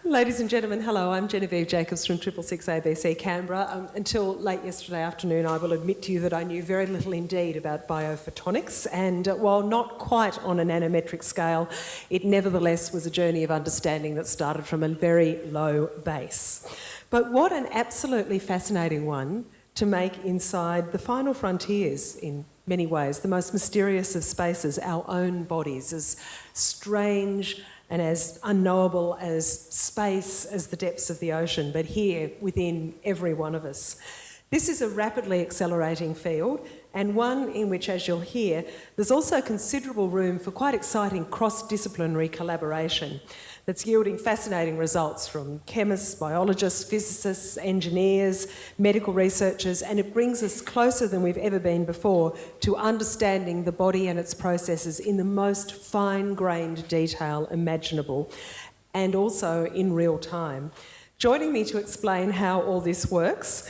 Ladies and gentlemen, hello, I'm Genevieve Jacobs from 666 ABC Canberra. Until late yesterday afternoon, I will admit to you that I knew very little indeed about biophotonics, and while not quite on a nanometric scale, it nevertheless was a journey of understanding that started from a very low base. But what an absolutely fascinating one to make inside the final frontiers in many ways, the most mysterious of spaces, our own bodies, as strange and as unknowable as space, as the depths of the ocean, but here within every one of us. This is a rapidly accelerating field, and one in which, as you'll hear, there's also considerable room for quite exciting cross-disciplinary collaboration that's yielding fascinating results from chemists, biologists, physicists, engineers, medical researchers, and it brings us closer than we've ever been before to understanding the body and its processes in the most fine-grained detail imaginable, and also in real time. Joining me to explain how all this works,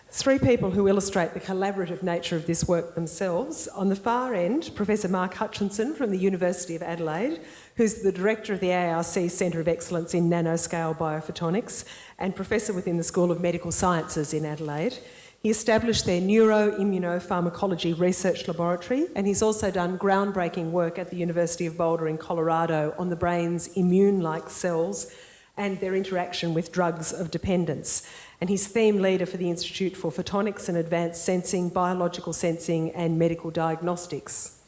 three people who illustrate the collaborative nature of this work themselves. On the far end, Professor Mark Hutchinson from the University of Adelaide, who's the Director of the ARC Centre of Excellence in Nanoscale Biophotonics and Professor within the School of Medical Sciences in Adelaide. He established their neuroimmunopharmacology research laboratory, and he's also done groundbreaking work at the University of Boulder in Colorado on the brain's immune-like cells and their interaction with drugs of dependence. And he's theme leader for the Institute for Photonics and Advanced Sensing, Biological Sensing and Medical Diagnostics.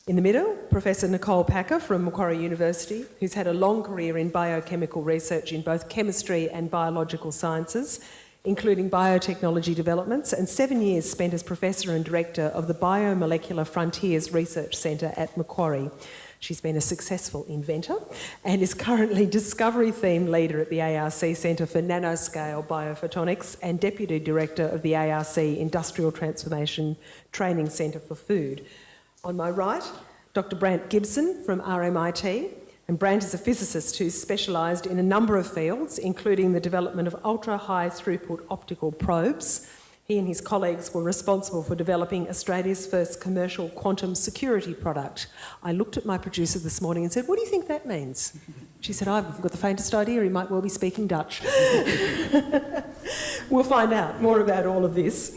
In the middle, Professor Nicole Packer from Macquarie University, who's had a long career in biochemical research in both chemistry and biological sciences, including biotechnology developments, and 7 years spent as Professor and Director of the Biomolecular Frontiers Research Centre at Macquarie. She's been a successful inventor and is currently Discovery Theme Leader at the ARC Centre for Nanoscale Biophotonics and Deputy Director of the ARC Industrial Transformation Training Centre for Food. On my right, Dr. Brant Gibson from RMIT, and Brant is a physicist who's specialised in a number of fields, including the development of ultra-high throughput optical probes. He and his colleagues were responsible for developing Australia's first commercial quantum security product. I looked at my producer this morning and said, "What do you think that means?" She said, "I've got the faintest idea, he might well be speaking Dutch." We'll find out more about all of this.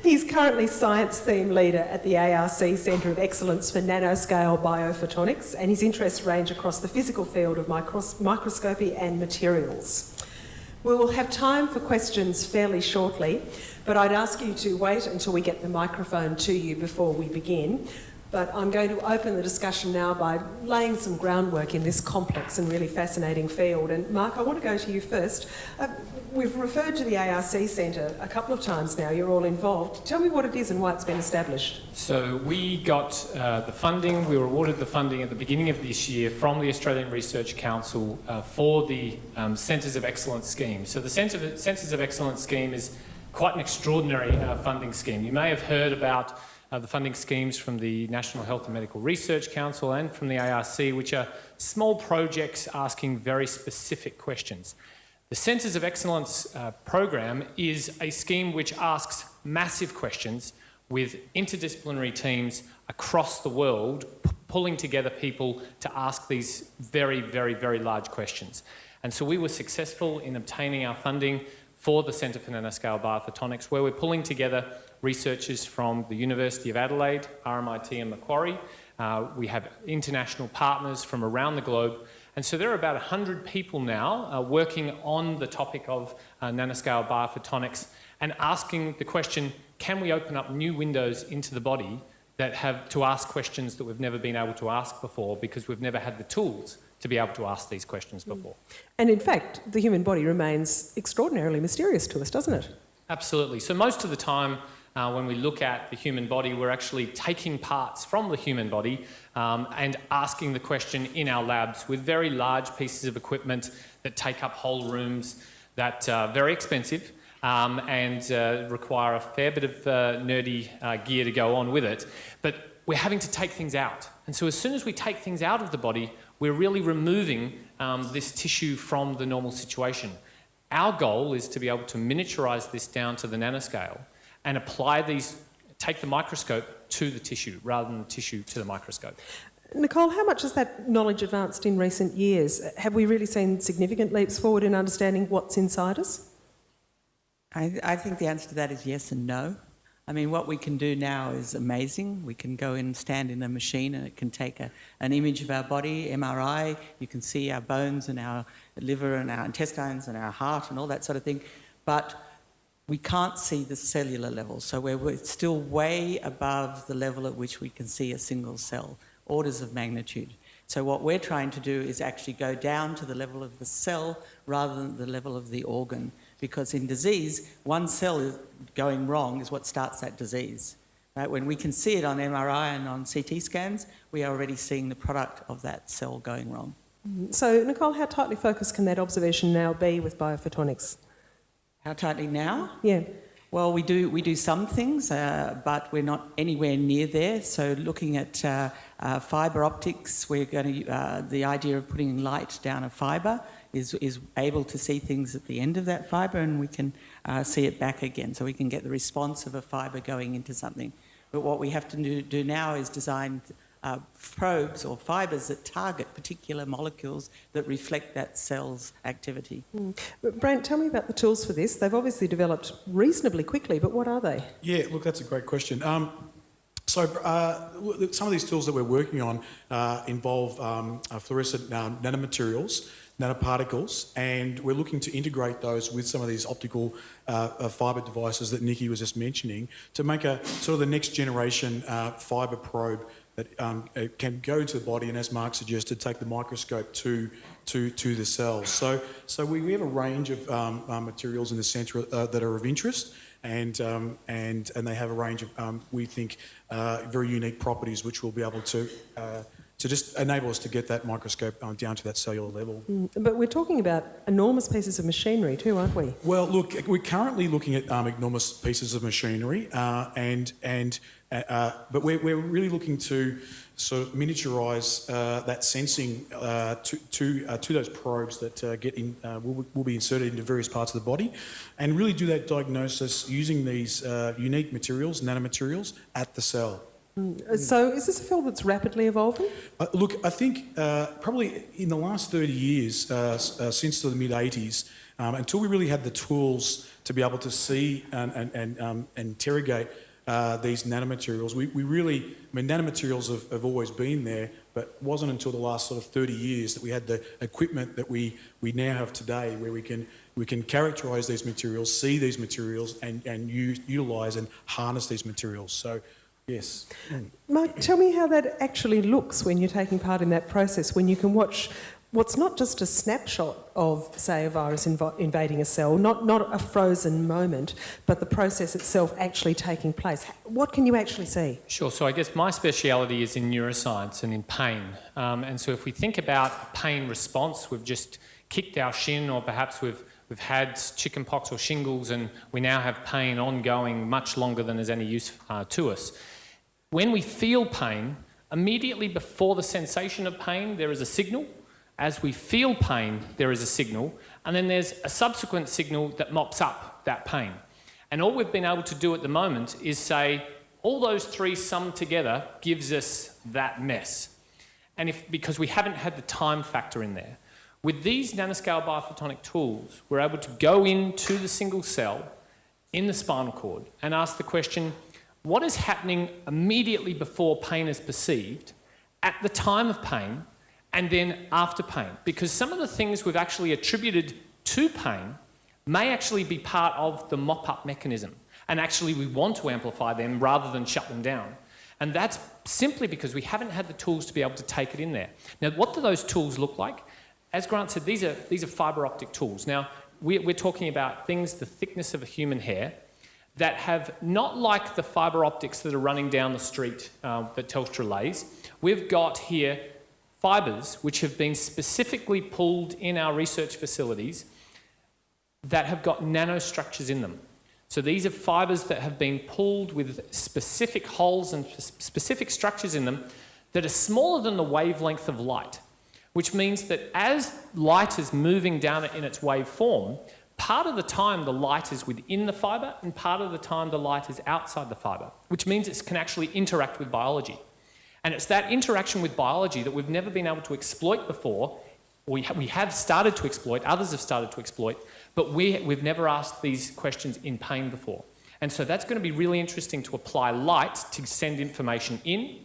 He's currently Science Theme Leader at the ARC Centre of Excellence for Nanoscale Biophotonics, and his interests range across the physical field of microscopy and materials. We will have time for questions fairly shortly, but I'd ask you to wait until we get the microphone to you before we begin. But I'm going to open the discussion now by laying some groundwork in this complex and really fascinating field. And Mark, I want to go to you first. We've referred to the ARC Centre a couple of times now. You're all involved. Tell me what it is and why it's been established. So we got the funding, we were awarded the funding at the beginning of this year from the Australian Research Council for the Centres of Excellence scheme. So the Centres of Excellence scheme is quite an extraordinary funding scheme. You may have heard about the funding schemes from the National Health and Medical Research Council and from the ARC, which are small projects asking very specific questions. The Centres of Excellence program is a scheme which asks massive questions with interdisciplinary teams across the world pulling together people to ask these very, very, very large questions. And so we were successful in obtaining our funding for the Centre for Nanoscale Biophotonics, where we're pulling together researchers from the University of Adelaide, RMIT and Macquarie. We have international partners from around the globe. And so there are about 100 people now working on the topic of nanoscale biophotonics and asking the question, can we open up new windows into the body that have to ask questions that we've never been able to ask before because we've never had the tools to be able to ask these questions before. And in fact, the human body remains extraordinarily mysterious to us, doesn't it? Absolutely. So most of the time, when we look at the human body, we're actually taking parts from the human body and asking the question in our labs with very large pieces of equipment that take up whole rooms, that are very expensive and require a fair bit of nerdy gear to go on with it. But we're having to take things out. And so as soon as we take things out of the body, we're really removing this tissue from the normal situation. Our goal is to be able to miniaturise this down to the nanoscale and apply these, take the microscope to the tissue rather than the tissue to the microscope. Nicole, how much has that knowledge advanced in recent years? Have we really seen significant leaps forward in understanding what's inside us? I think the answer to that is yes and no. I mean, what we can do now is amazing. We can go and stand in a machine and it can take an image of our body, MRI. You can see our bones and our liver and our intestines and our heart and all that sort of thing. But we can't see the cellular level. So we're still way above the level at which we can see a single cell, orders of magnitude. So what we're trying to do is actually go down to the level of the cell rather than the level of the organ. Because in disease, one cell going wrong is what starts that disease. Right? When we can see it on MRI and on CT scans, we are already seeing the product of that cell going wrong. So, Nicole, how tightly focused can that observation now be with biophotonics? How tightly now? Yeah. Well, we do some things, but we're not anywhere near there. So looking at fibre optics, we're going to the idea of putting light down a fibre is able to see things at the end of that fibre, and we can see it back again. So we can get the response of a fibre going into something. But what we have to do now is design probes or fibres that target particular molecules that reflect that cell's activity. But Brant, tell me about the tools for this. They've obviously developed reasonably quickly, but what are they? Yeah, look, that's a great question. Some of these tools that we're working on involve fluorescent nanomaterials, nanoparticles, and we're looking to integrate those with some of these optical fibre devices that Nicki was just mentioning to make a sort of the next generation fibre probe that can go into the body and, as Mark suggested, take the microscope to the cells. So we have a range of materials in the centre that are of interest, and they have a range of we think very unique properties which will be able to just enable us to get that microscope down to that cellular level. But we're talking about enormous pieces of machinery too, aren't we? Well, look, we're currently looking at enormous pieces of machinery, but we're really looking to sort of miniaturise that sensing to those probes that will be inserted into various parts of the body, and really do that diagnosis using these unique materials, nanomaterials, at the cell. So is this a field that's rapidly evolving? Look, I think probably in the last 30 years, since the mid-80s, until we really had the tools to be able to see and interrogate these nanomaterials, we really, I mean, nanomaterials have always been there, but it wasn't until the last sort of 30 years that we had the equipment that we now have today, where we can characterise these materials, see these materials, and utilise and harness these materials. So, yes. Mark, tell me how that actually looks when you're taking part in that process, when you can watch what's not just a snapshot of, say, a virus invading a cell, not a frozen moment, but the process itself actually taking place. What can you actually see? Sure. So I guess my speciality is in neuroscience and in pain. And so if we think about pain response, we've just kicked our shin, or perhaps we've had chickenpox or shingles, and we now have pain ongoing much longer than there's any use to us. When we feel pain, immediately before the sensation of pain, there is a signal. As we feel pain, there is a signal, and then there's a subsequent signal that mops up that pain. And all we've been able to do at the moment is say, all those three summed together gives us that mess. And because we haven't had the time factor in there. With these nanoscale biophotonic tools, we're able to go into the single cell in the spinal cord and ask the question, what is happening immediately before pain is perceived, at the time of pain, and then after pain? Because some of the things we've actually attributed to pain may actually be part of the mop-up mechanism, and actually we want to amplify them rather than shut them down. And that's simply because we haven't had the tools to be able to take it in there. Now, what do those tools look like? As Grant said, these are fibre optic tools. Now, we're talking about things the thickness of a human hair that have, not like the fibre optics that are running down the street that Telstra lays. We've got here fibres which have been specifically pulled in our research facilities that have got nanostructures in them. So these are fibres that have been pulled with specific holes and specific structures in them that are smaller than the wavelength of light, which means that as light is moving down in its waveform, part of the time the light is within the fibre and part of the time the light is outside the fibre, which means it can actually interact with biology. And it's that interaction with biology that we've never been able to exploit before. We have started to exploit, others have started to exploit, but we've never asked these questions in pain before. And so that's going to be really interesting to apply light to send information in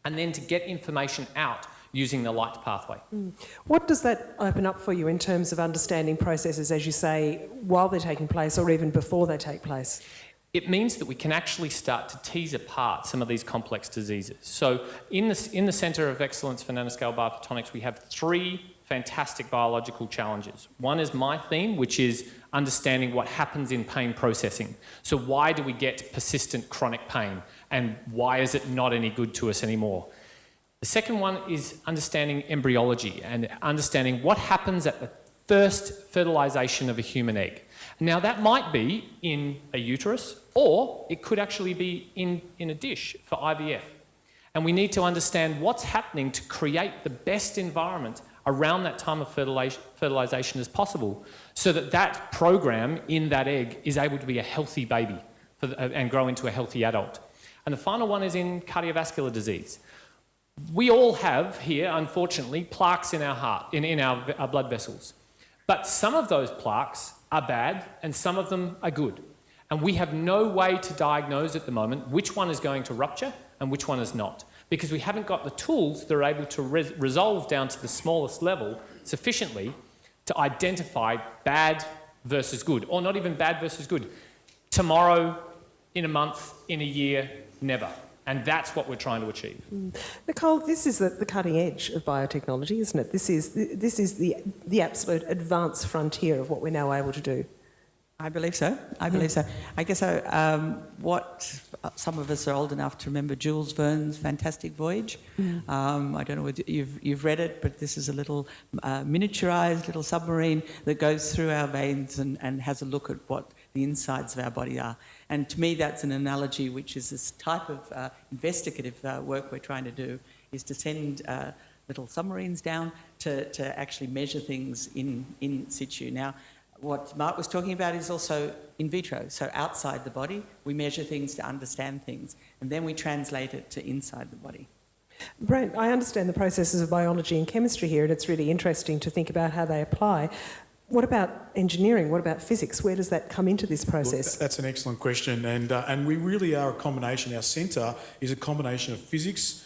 and then to get information out using the light pathway. What does that open up for you in terms of understanding processes, as you say, while they're taking place or even before they take place? It means that we can actually start to tease apart some of these complex diseases. So in the Centre of Excellence for Nanoscale Biophotonics, we have 3 fantastic biological challenges. One is my theme, which is understanding what happens in pain processing. So why do we get persistent chronic pain, and why is it not any good to us anymore? The second one is understanding embryology and understanding what happens at the first fertilisation of a human egg. Now that might be in a uterus, or it could actually be in a dish for IVF. And we need to understand what's happening to create the best environment around that time of fertilisation as possible, so that that program in that egg is able to be a healthy baby and grow into a healthy adult. And the final one is in cardiovascular disease. We all have here, unfortunately, plaques in our heart, in our blood vessels. But some of those plaques are bad and some of them are good. And we have no way to diagnose at the moment which one is going to rupture and which one is not, because we haven't got the tools that are able to resolve down to the smallest level sufficiently to identify bad versus good, or not even bad versus good. Tomorrow, in a month, in a year, never. And that's what we're trying to achieve. Nicole, this is the cutting edge of biotechnology, isn't it? This is the absolute advanced frontier of what we're now able to do. I believe so. I guess what some of us are old enough to remember Jules Verne's Fantastic Voyage. I don't know whether you've read it, but this is a little miniaturised little submarine that goes through our veins and has a look at what the insides of our body are. And to me, that's an analogy, which is this type of investigative work we're trying to do, is to send little submarines down to actually measure things in situ. Now, what Mark was talking about is also in vitro. So outside the body, we measure things to understand things, and then we translate it to inside the body. Brant, I understand the processes of biology and chemistry here, and it's really interesting to think about how they apply. What about engineering? What about physics? Where does that come into this process? Look, that's an excellent question, and we really are a combination. Our centre is a combination of physics,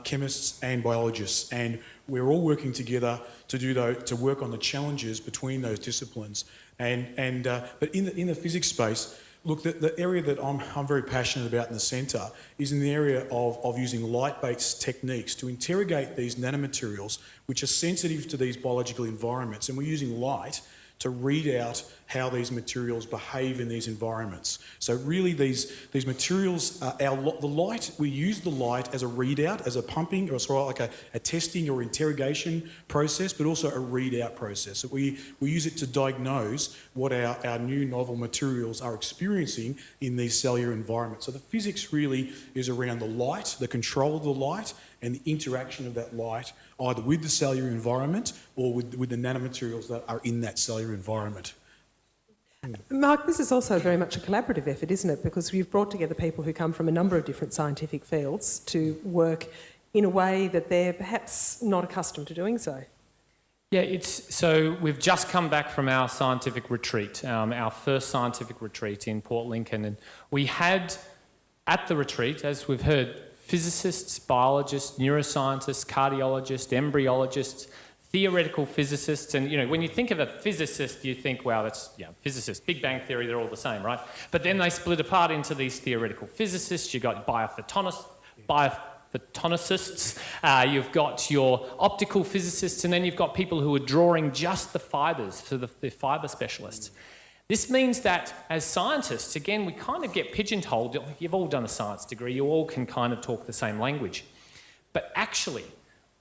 chemists and biologists, and we're all working together to work on the challenges between those disciplines. But in the physics space, look, the area that I'm very passionate about in the centre is in the area of using light-based techniques to interrogate these nanomaterials which are sensitive to these biological environments, and we're using light to read out how these materials behave in these environments. So really these materials, the light, we use the light as a readout, as a pumping, or sort of like a testing or interrogation process, but also a readout process. So we use it to diagnose what our new novel materials are experiencing in these cellular environments. So the physics really is around the light, the control of the light, and the interaction of that light either with the cellular environment or with the nanomaterials that are in that cellular environment. Mark, this is also very much a collaborative effort, isn't it? Because you've brought together people who come from a number of different scientific fields to work in a way that they're perhaps not accustomed to doing so. Yeah, so we've just come back from our scientific retreat, our first scientific retreat in Port Lincoln, and we had at the retreat, as we've heard, physicists, biologists, neuroscientists, cardiologists, embryologists, theoretical physicists. And, when you think of a physicist, you think, wow, that's, physicists, Big Bang Theory, they're all the same, right? But then they split apart into these theoretical physicists. You've got biophotonicists, you've got your optical physicists, and then you've got people who are drawing just the fibres, so the fibre specialists. This means that as scientists, again, we kind of get pigeonholed. You've all done a science degree. You all can kind of talk the same language. But actually,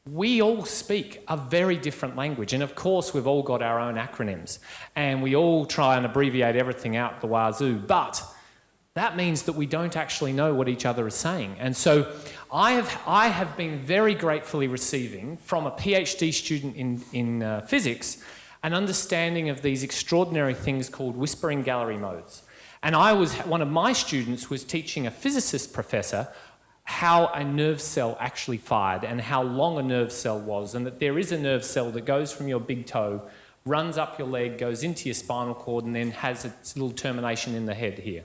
we all speak a very different language. And of course, we've all got our own acronyms. And we all try and abbreviate everything out the wazoo. But that means that we don't actually know what each other is saying. And so I have been very gratefully receiving from a PhD student in physics an understanding of these extraordinary things called whispering gallery modes. And one of my students was teaching a physicist professor how a nerve cell actually fired and how long a nerve cell was, and that there is a nerve cell that goes from your big toe, runs up your leg, goes into your spinal cord, and then has its little termination in the head here.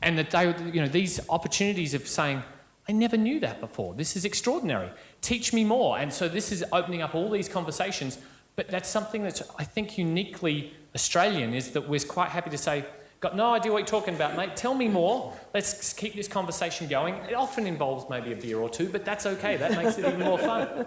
And that they, these opportunities of saying, I never knew that before. This is extraordinary. Teach me more. And so this is opening up all these conversations. But that's something that's, I think, uniquely Australian, is that we're quite happy to say, got no idea what you're talking about, mate. Tell me more. Let's keep this conversation going. It often involves maybe a beer or two, but that's okay. That makes it even more fun.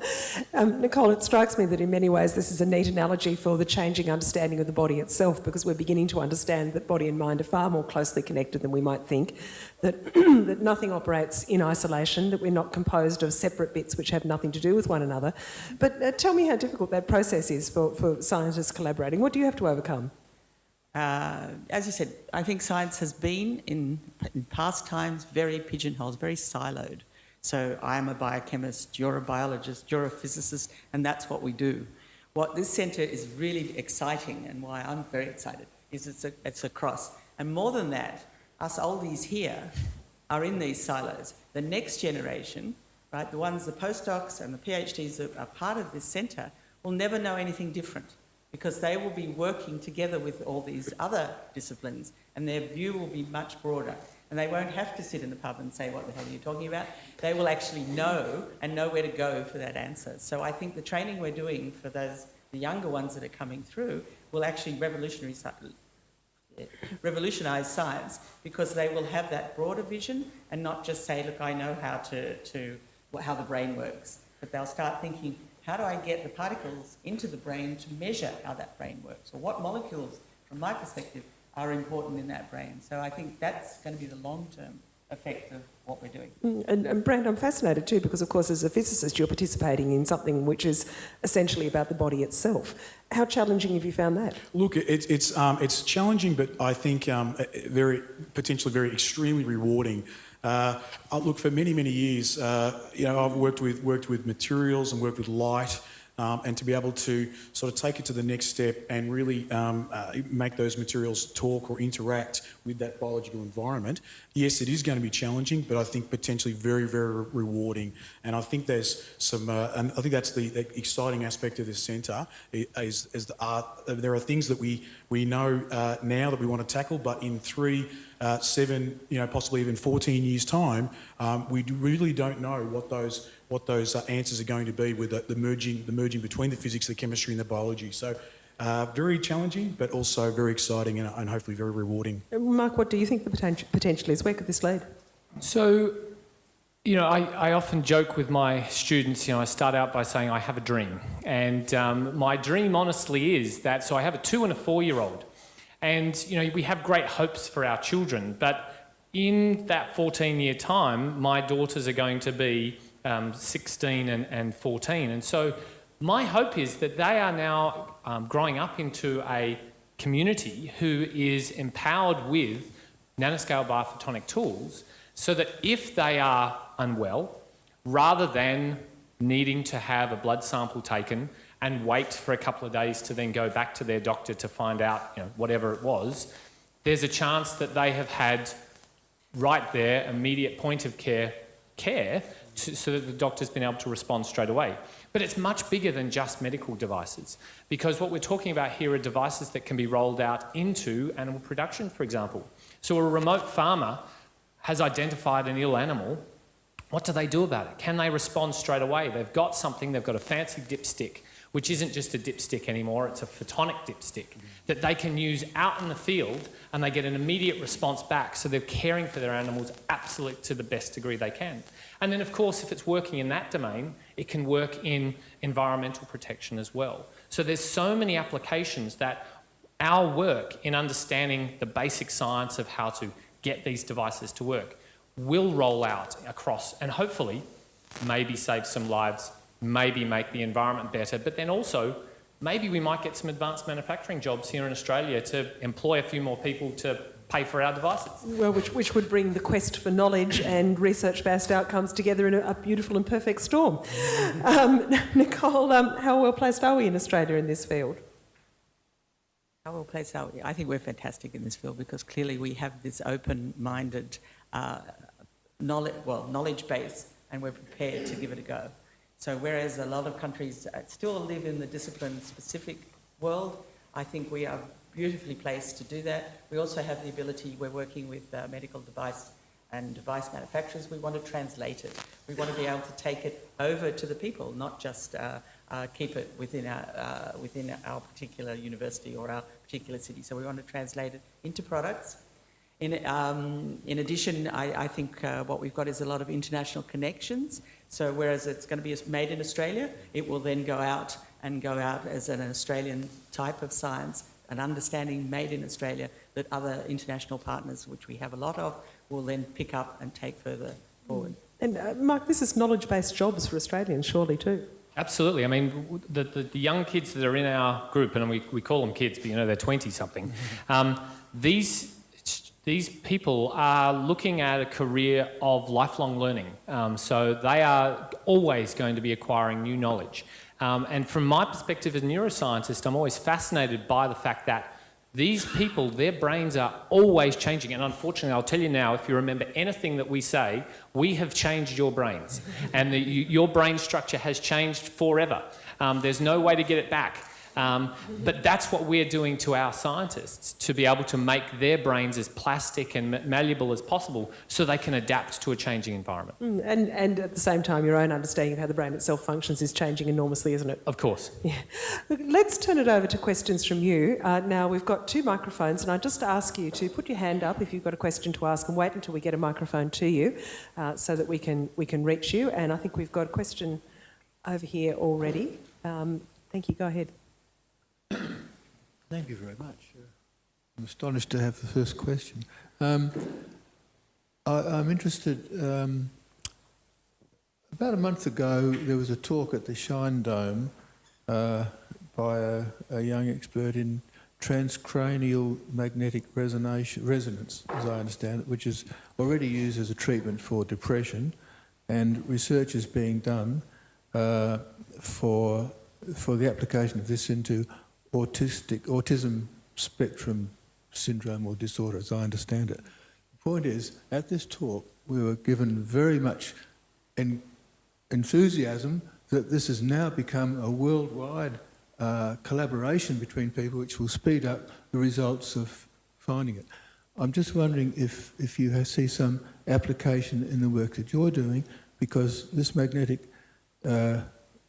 Nicole, it strikes me that in many ways this is a neat analogy for the changing understanding of the body itself, because we're beginning to understand that body and mind are far more closely connected than we might think, that, that nothing operates in isolation, that we're not composed of separate bits which have nothing to do with one another. But tell me how difficult that process is for scientists collaborating. What do you have to overcome? As you said, I think science has been, in past times, very pigeonholed, very siloed. So I'm a biochemist, you're a biologist, you're a physicist, and that's what we do. What this centre is really exciting, and why I'm very excited, is it's a cross. And more than that, us oldies here are in these silos. The next generation, right, the ones, the postdocs and the PhDs that are part of this centre, will never know anything different, because they will be working together with all these other disciplines, and their view will be much broader. And they won't have to sit in the pub and say, what the hell are you talking about? They will actually know and know where to go for that answer. So I think the training we're doing for the younger ones that are coming through will actually revolutionise science, because they will have that broader vision and not just say, look, I know how how the brain works. But they'll start thinking, how do I get the particles into the brain to measure how that brain works? Or what molecules, from my perspective, are important in that brain? So I think that's going to be the long-term effect of what we're doing. And Brant, I'm fascinated too, because of course as a physicist you're participating in something which is essentially about the body itself. How challenging have you found that? Look, it's challenging, but I think potentially very extremely rewarding. Look, for many years, I've worked with materials and worked with light, and to be able to sort of take it to the next step and really make those materials talk or interact with that biological environment. Yes, it is going to be challenging, but I think potentially very rewarding. And I think there's some, and I think that's the exciting aspect of this centre is the art. There are things that we know now that we want to tackle, but in 3, 7, possibly even 14 years' time, we really don't know what those answers are going to be with the merging between the physics, the chemistry, and the biology. So very challenging, but also very exciting and hopefully very rewarding. Mark, what do you think the potential is? Where could this lead? So, I often joke with my students, I start out by saying I have a dream. And my dream honestly is that, so I have a 2 and a 4-year-old. And, we have great hopes for our children, but in that 14-year time, my daughters are going to be 16 and 14. And so my hope is that they are now growing up into a community who is empowered with nanoscale biophotonic tools, so that if they are unwell, rather than needing to have a blood sample taken and wait for a couple of days to then go back to their doctor to find out, whatever it was, there's a chance that they have had right there immediate point of care so that the doctor's been able to respond straight away. But it's much bigger than just medical devices, because what we're talking about here are devices that can be rolled out into animal production, for example. So a remote farmer has identified an ill animal. What do they do about it? Can they respond straight away? They've got something, they've got a fancy dipstick, which isn't just a dipstick anymore, it's a photonic dipstick that they can use out in the field, and they get an immediate response back, so they're caring for their animals absolutely to the best degree they can. And then, of course, if it's working in that domain, it can work in environmental protection as well. So there's so many applications that our work in understanding the basic science of how to get these devices to work will roll out across, and hopefully maybe save some lives, maybe make the environment better, but then also maybe we might get some advanced manufacturing jobs here in Australia to employ a few more people to pay for our devices. Well, which would bring the quest for knowledge and research-based outcomes together in a beautiful and perfect storm. Nicole, how well placed are we in Australia in this field? How well placed are we? I think we're fantastic in this field, because clearly we have this open-minded knowledge base, and we're prepared to give it a go. So whereas a lot of countries still live in the discipline-specific world, I think we are beautifully placed to do that. We also have the ability, we're working with medical device and device manufacturers, we want to translate it. We want to be able to take it over to the people, not just keep it within our particular university or our particular city. So we want to translate it into products. In addition, I think what we've got is a lot of international connections. So whereas it's going to be made in Australia, it will then go out as an Australian type of science, an understanding made in Australia that other international partners, which we have a lot of, will then pick up and take further forward. And Mark, this is knowledge-based jobs for Australians, surely too. Absolutely. I mean, the young kids that are in our group, and we call them kids, but you know they're 20-something, these people are looking at a career of lifelong learning. So they are always going to be acquiring new knowledge. And from my perspective as a neuroscientist, I'm always fascinated by the fact that these people, their brains are always changing. And unfortunately, I'll tell you now, if you remember anything that we say, we have changed your brains. And your brain structure has changed forever. There's no way to get it back. But that's what we're doing to our scientists, to be able to make their brains as plastic and malleable as possible so they can adapt to a changing environment. And at the same time, your own understanding of how the brain itself functions is changing enormously, isn't it? Of course. Yeah. Look, let's turn it over to questions from you. Now, we've got 2 microphones, and I just ask you to put your hand up if you've got a question to ask, and wait until we get a microphone to you so that we can reach you. And I think we've got a question over here already. Thank you. Go ahead. Thank you very much. I'm astonished to have the first question. I'm interested, about a month ago there was a talk at the Shine Dome by a young expert in transcranial magnetic resonance, as I understand it, which is already used as a treatment for depression, and research is being done for the application of this into autism spectrum syndrome or disorder, as I understand it. The point is, at this talk, we were given very much enthusiasm that this has now become a worldwide collaboration between people which will speed up the results of finding it. I'm just wondering if you see some application in the work that you're doing, because this magnetic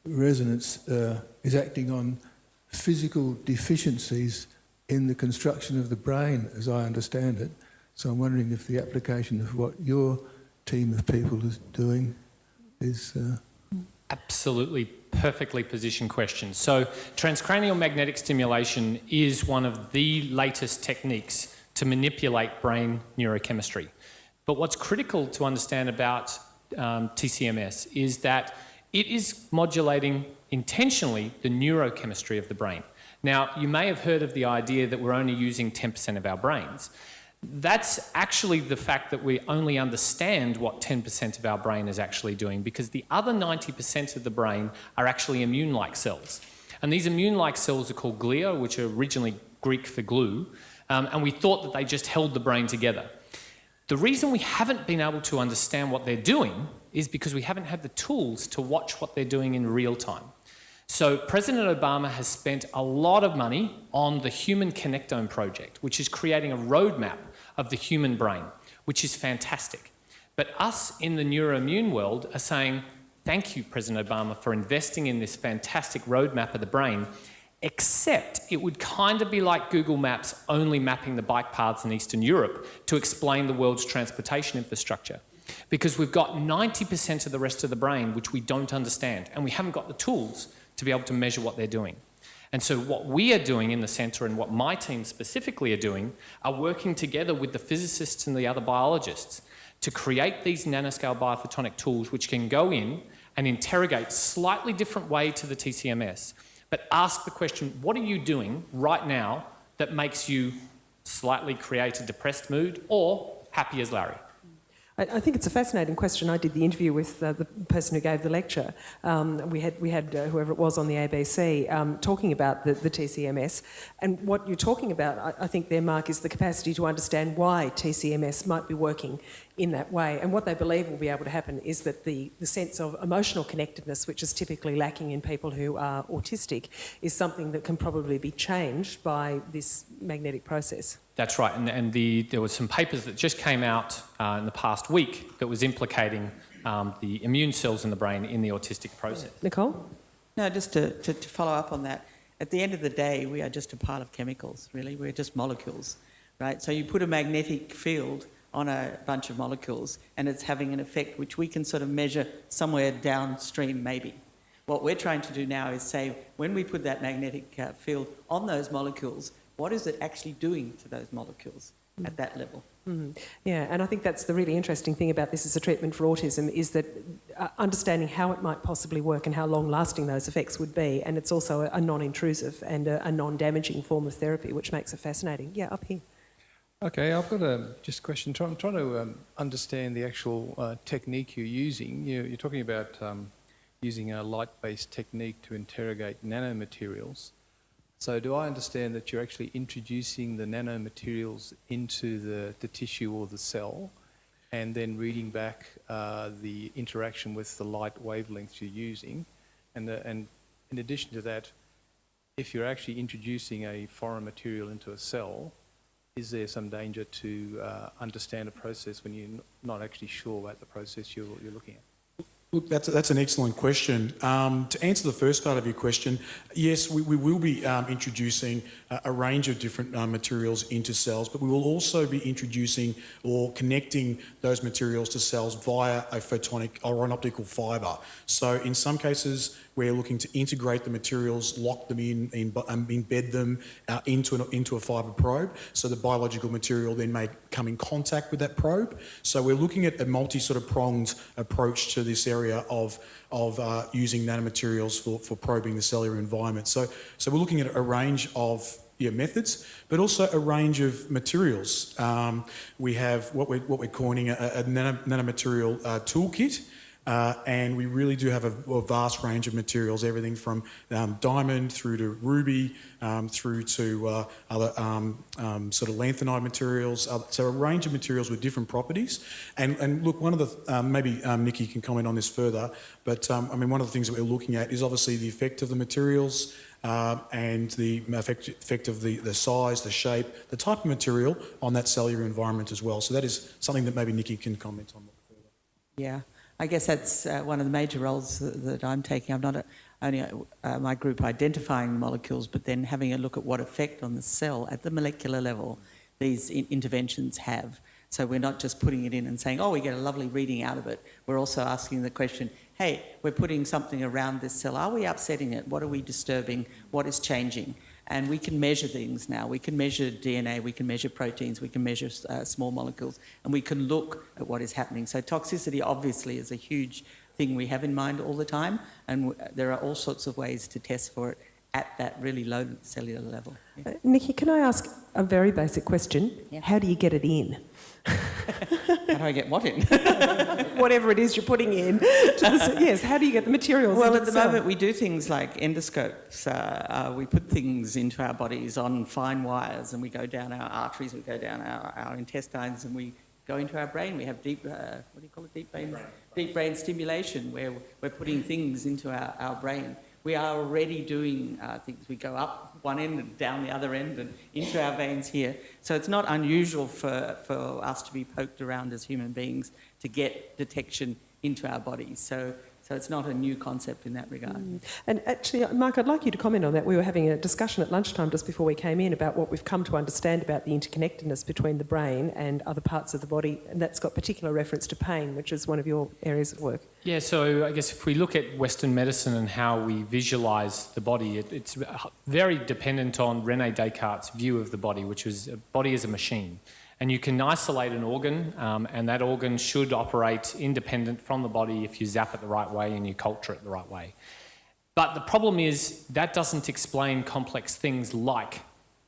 resonance is acting on physical deficiencies in the construction of the brain, as I understand it. So I'm wondering if the application of what your team of people is doing is... Absolutely perfectly positioned question. So transcranial magnetic stimulation is one of the latest techniques to manipulate brain neurochemistry. But what's critical to understand about TCMS is that it is modulating intentionally the neurochemistry of the brain. Now, you may have heard of the idea that we're only using 10% of our brains. That's actually the fact that we only understand what 10% of our brain is actually doing, because the other 90% of the brain are actually immune-like cells. And these immune-like cells are called glia, which are originally Greek for glue, and we thought that they just held the brain together. The reason we haven't been able to understand what they're doing is because we haven't had the tools to watch what they're doing in real time. So President Obama has spent a lot of money on the Human Connectome project, which is creating a roadmap of the human brain, which is fantastic. But us in the neuroimmune world are saying, thank you, President Obama, for investing in this fantastic roadmap of the brain, except it would kind of be like Google Maps only mapping the bike paths in Eastern Europe to explain the world's transportation infrastructure. Because we've got 90% of the rest of the brain which we don't understand, and we haven't got the tools to be able to measure what they're doing. And so what we are doing in the centre, and what my team specifically are doing, are working together with the physicists and the other biologists to create these nanoscale biophotonic tools which can go in and interrogate slightly different way to the TCMS, but ask the question, what are you doing right now that makes you slightly create a depressed mood or happy as Larry? I think it's a fascinating question. I did the interview with the person who gave the lecture. We had whoever it was on the ABC talking about the TCMS. And what you're talking about, I think there, Mark, is the capacity to understand why TCMS might be working in that way. And what they believe will be able to happen is that the sense of emotional connectedness, which is typically lacking in people who are autistic, is something that can probably be changed by this magnetic process. That's right, and there were some papers that just came out in the past week that was implicating the immune cells in the brain in the autistic process. Nicole? No, just to follow up on that, at the end of the day, we are just a pile of chemicals, really. We're just molecules, right? So you put a magnetic field on a bunch of molecules and it's having an effect which we can sort of measure somewhere downstream, maybe. What we're trying to do now is say, when we put that magnetic field on those molecules, what is it actually doing to those molecules at that level? Yeah, and I think that's the really interesting thing about this as a treatment for autism, is that understanding how it might possibly work and how long-lasting those effects would be, and it's also a non-intrusive and a non-damaging form of therapy, which makes it fascinating. Yeah, up here. Okay, I've got just a question. I'm trying to understand the actual technique you're using. You're talking about using a light-based technique to interrogate nanomaterials. So do I understand that you're actually introducing the nanomaterials into the tissue or the cell and then reading back the interaction with the light wavelengths you're using? And in addition to that, if you're actually introducing a foreign material into a cell, is there some danger to understand a process when you're not actually sure about the process you're looking at? Look, that's an excellent question. To answer the first part of your question, yes, we will be introducing a range of different materials into cells, but we will also be introducing or connecting those materials to cells via a photonic or an optical fibre. So in some cases, we're looking to integrate the materials, lock them in embed them into a fibre probe, so the biological material then may come in contact with that probe. So we're looking at a pronged approach to this area of using nanomaterials for probing the cellular environment. So we're looking at a range of methods, but also a range of materials. We have what we're calling a nanomaterial toolkit. And we really do have a vast range of materials, everything from diamond through to ruby, through to other sort of lanthanide materials. So a range of materials with different properties. And look, one of the, maybe Nicki can comment on this further, but one of the things that we're looking at is obviously the effect of the materials and the effect of the size, the shape, the type of material on that cellular environment as well. So that is something that maybe Nicki can comment on further. Yeah. I guess that's one of the major roles that I'm taking. I'm not only my group identifying molecules, but then having a look at what effect on the cell at the molecular level these interventions have. So we're not just putting it in and saying, oh, we get a lovely reading out of it. We're also asking the question, hey, we're putting something around this cell. Are we upsetting it? What are we disturbing? What is changing? And we can measure things now. We can measure DNA, we can measure proteins, we can measure small molecules, and we can look at what is happening. So toxicity obviously is a huge thing we have in mind all the time, and there are all sorts of ways to test for it at that really low cellular level. Yeah. Nicki, can I ask a very basic question? Yeah. How do you get it in? How do I get what in? Whatever it is you're putting in. Yes, how do you get the materials Well, into at the moment we do things like endoscopes. We put things into our bodies on fine wires, and we go down our arteries, we go down our intestines, and we go into our brain. We have deep, deep brain stimulation, where we're putting things into our brain. We are already doing things. We go up one end and down the other end and into our veins here. So it's not unusual for us to be poked around as human beings to get detection into our bodies. So it's not a new concept in that regard. And actually, Mark, I'd like you to comment on that. We were having a discussion at lunchtime just before we came in about what we've come to understand about the interconnectedness between the brain and other parts of the body, and that's got particular reference to pain, which is one of your areas of work. Yeah, so I guess if we look at Western medicine and how we visualise the body, it's very dependent on René Descartes' view of the body, which is a body as a machine. And you can isolate an organ, and that organ should operate independent from the body if you zap it the right way and you culture it the right way. But the problem is that doesn't explain complex things like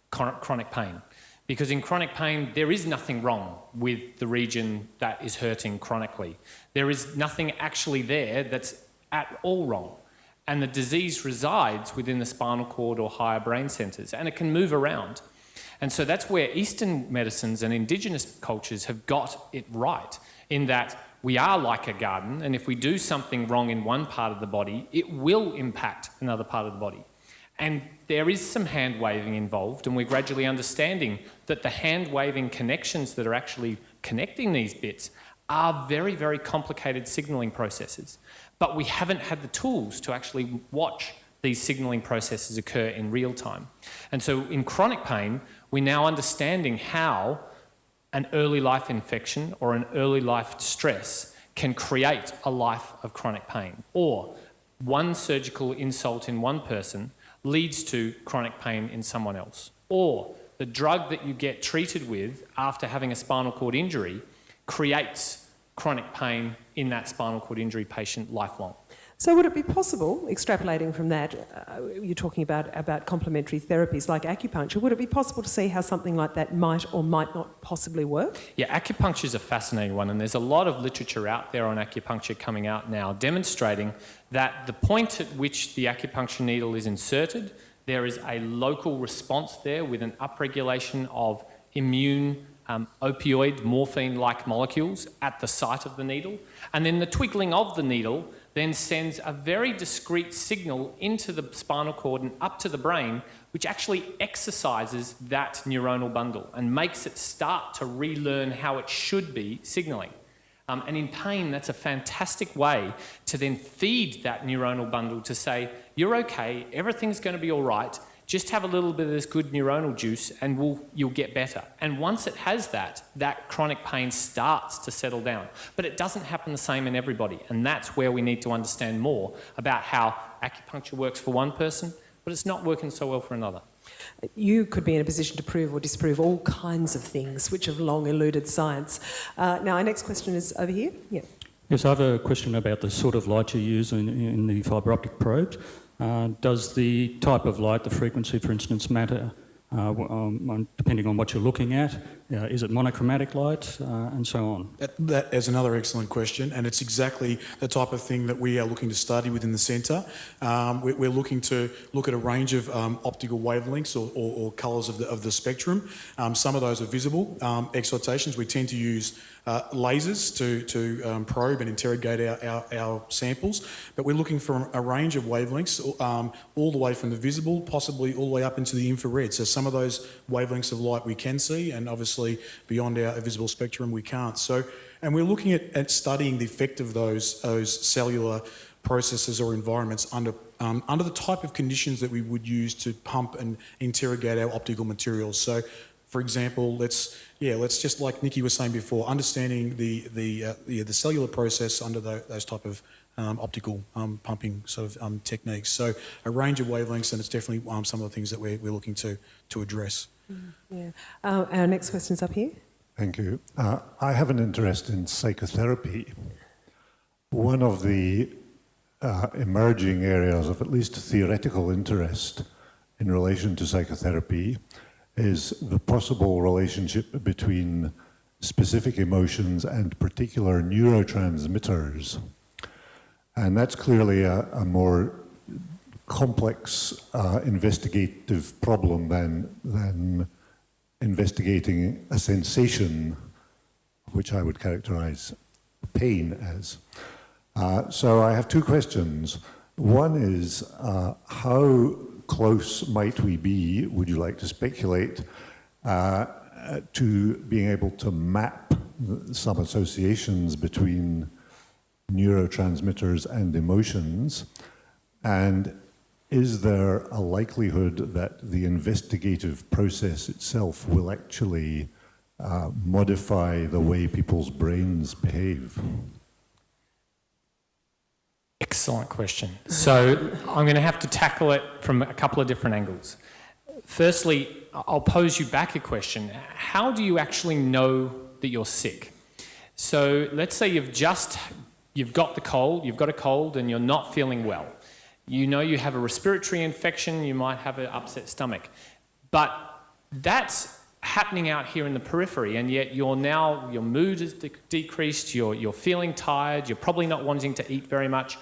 chronic pain. Because in chronic pain, there is nothing wrong with the region that is hurting chronically. There is nothing actually there that's at all wrong. And the disease resides within the spinal cord or higher brain centres, and it can move around. And so that's where Eastern medicines and indigenous cultures have got it right, in that we are like a garden, and if we do something wrong in one part of the body, it will impact another part of the body. And there is some hand waving involved, and we're gradually understanding that the hand waving connections that are actually connecting these bits are very, very complicated signalling processes. But we haven't had the tools to actually watch these signalling processes occur in real time. And so in chronic pain, we're now understanding how an early life infection or an early life stress can create a life of chronic pain. Or one surgical insult in one person leads to chronic pain in someone else. Or the drug that you get treated with after having a spinal cord injury creates chronic pain in that spinal cord injury patient lifelong. So would it be possible, extrapolating from that, you're talking about complementary therapies like acupuncture, would it be possible to see how something like that might or might not possibly work? Yeah, acupuncture is a fascinating one, and there's a lot of literature out there on acupuncture coming out now demonstrating that the point at which the acupuncture needle is inserted, there is a local response there with an upregulation of immune opioid, morphine-like molecules at the site of the needle, and then the twiggling of the needle then sends a very discrete signal into the spinal cord and up to the brain, which actually exercises that neuronal bundle and makes it start to relearn how it should be signalling. And in pain, that's a fantastic way to then feed that neuronal bundle to say, you're okay, everything's going to be all right, just have a little bit of this good neuronal juice and you'll get better. And once it has that chronic pain starts to settle down. But it doesn't happen the same in everybody. And that's where we need to understand more about how acupuncture works for one person, but it's not working so well for another. You could be in a position to prove or disprove all kinds of things which have long eluded science. Now, our next question is over here. Yeah. Yes, I have a question about the sort of light you use in the fibre optic probes. Does the type of light, the frequency, for instance, matter depending on what you're looking at? Is it monochromatic light and so on? That is another excellent question, and it's exactly the type of thing that we are looking to study within the centre. We're looking to look at a range of optical wavelengths or colours of the spectrum. Some of those are visible excitations. We tend to use lasers to probe and interrogate our samples, but we're looking for a range of wavelengths all the way from the visible, possibly all the way up into the infrared. So some of those wavelengths of light we can see, and obviously beyond our visible spectrum we can't. So, and we're looking at studying the effect of those cellular processes or environments under the type of conditions that we would use to pump and interrogate our optical materials. So, for example, let's just like Nicki was saying before, understanding the cellular process under those type of optical pumping sort of techniques. So a range of wavelengths, and it's definitely some of the things that we're looking to address. Yeah. Our next question's up here. Thank you. I have an interest in psychotherapy. One of the emerging areas of at least theoretical interest in relation to psychotherapy is the possible relationship between specific emotions and particular neurotransmitters. And that's clearly a more complex investigative problem than investigating a sensation, which I would characterize pain as. So I have two questions. One is, how close might we be, would you like to speculate, to being able to map some associations between neurotransmitters and emotions? And is there a likelihood that the investigative process itself will actually modify the way people's brains behave? Excellent question. So I'm going to have to tackle it from a couple of different angles. Firstly, I'll pose you back a question. How do you actually know that you're sick? So let's say you've got a cold and you're not feeling well. You know you have a respiratory infection, you might have an upset stomach. But that's happening out here in the periphery, and yet your mood is decreased, you're feeling tired, you're probably not wanting to eat very much.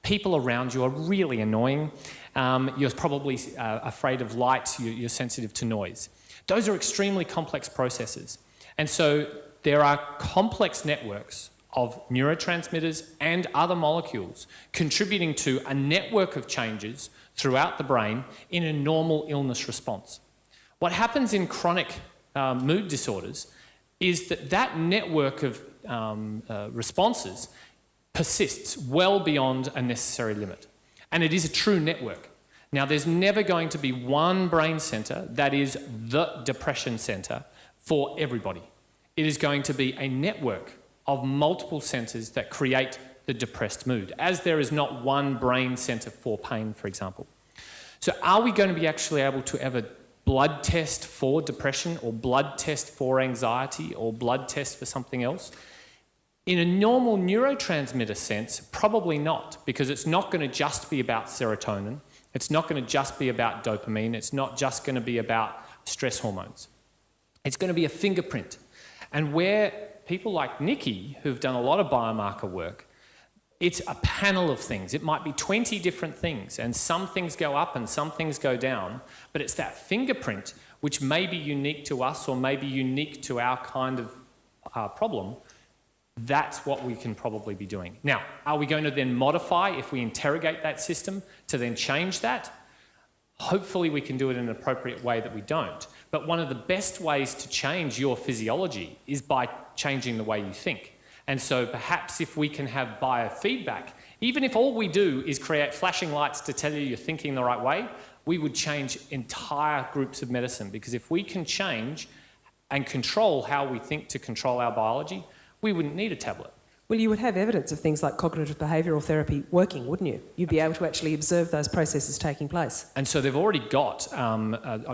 People around you are really annoying. You're probably afraid of light, you're sensitive to noise. Those are extremely complex processes. And so there are complex networks of neurotransmitters and other molecules contributing to a network of changes throughout the brain in a normal illness response. What happens in chronic mood disorders is that network of responses persists well beyond a necessary limit. And it is a true network. Now, there's never going to be one brain centre that is the depression centre for everybody. It is going to be a network of multiple centres that create the depressed mood, as there is not one brain centre for pain, for example. So are we going to be actually able to ever blood test for depression or blood test for anxiety or blood test for something else? In a normal neurotransmitter sense, probably not, because it's not going to just be about serotonin. It's not going to just be about dopamine. It's not just going to be about stress hormones. It's going to be a fingerprint. And where people like Nicki, who've done a lot of biomarker work, it's a panel of things. It might be 20 different things, and some things go up and some things go down, but it's that fingerprint which may be unique to us or may be unique to our kind of problem. That's what we can probably be doing. Now, are we going to then modify, if we interrogate that system, to then change that? Hopefully we can do it in an appropriate way that we don't. But one of the best ways to change your physiology is by changing the way you think. And so perhaps if we can have biofeedback, even if all we do is create flashing lights to tell you you're thinking the right way, we would change entire groups of medicine. Because if we can change and control how we think to control our biology, we wouldn't need a tablet. Well, you would have evidence of things like cognitive behavioural therapy working, wouldn't you? You'd be able to actually observe those processes taking place. And so they've already got,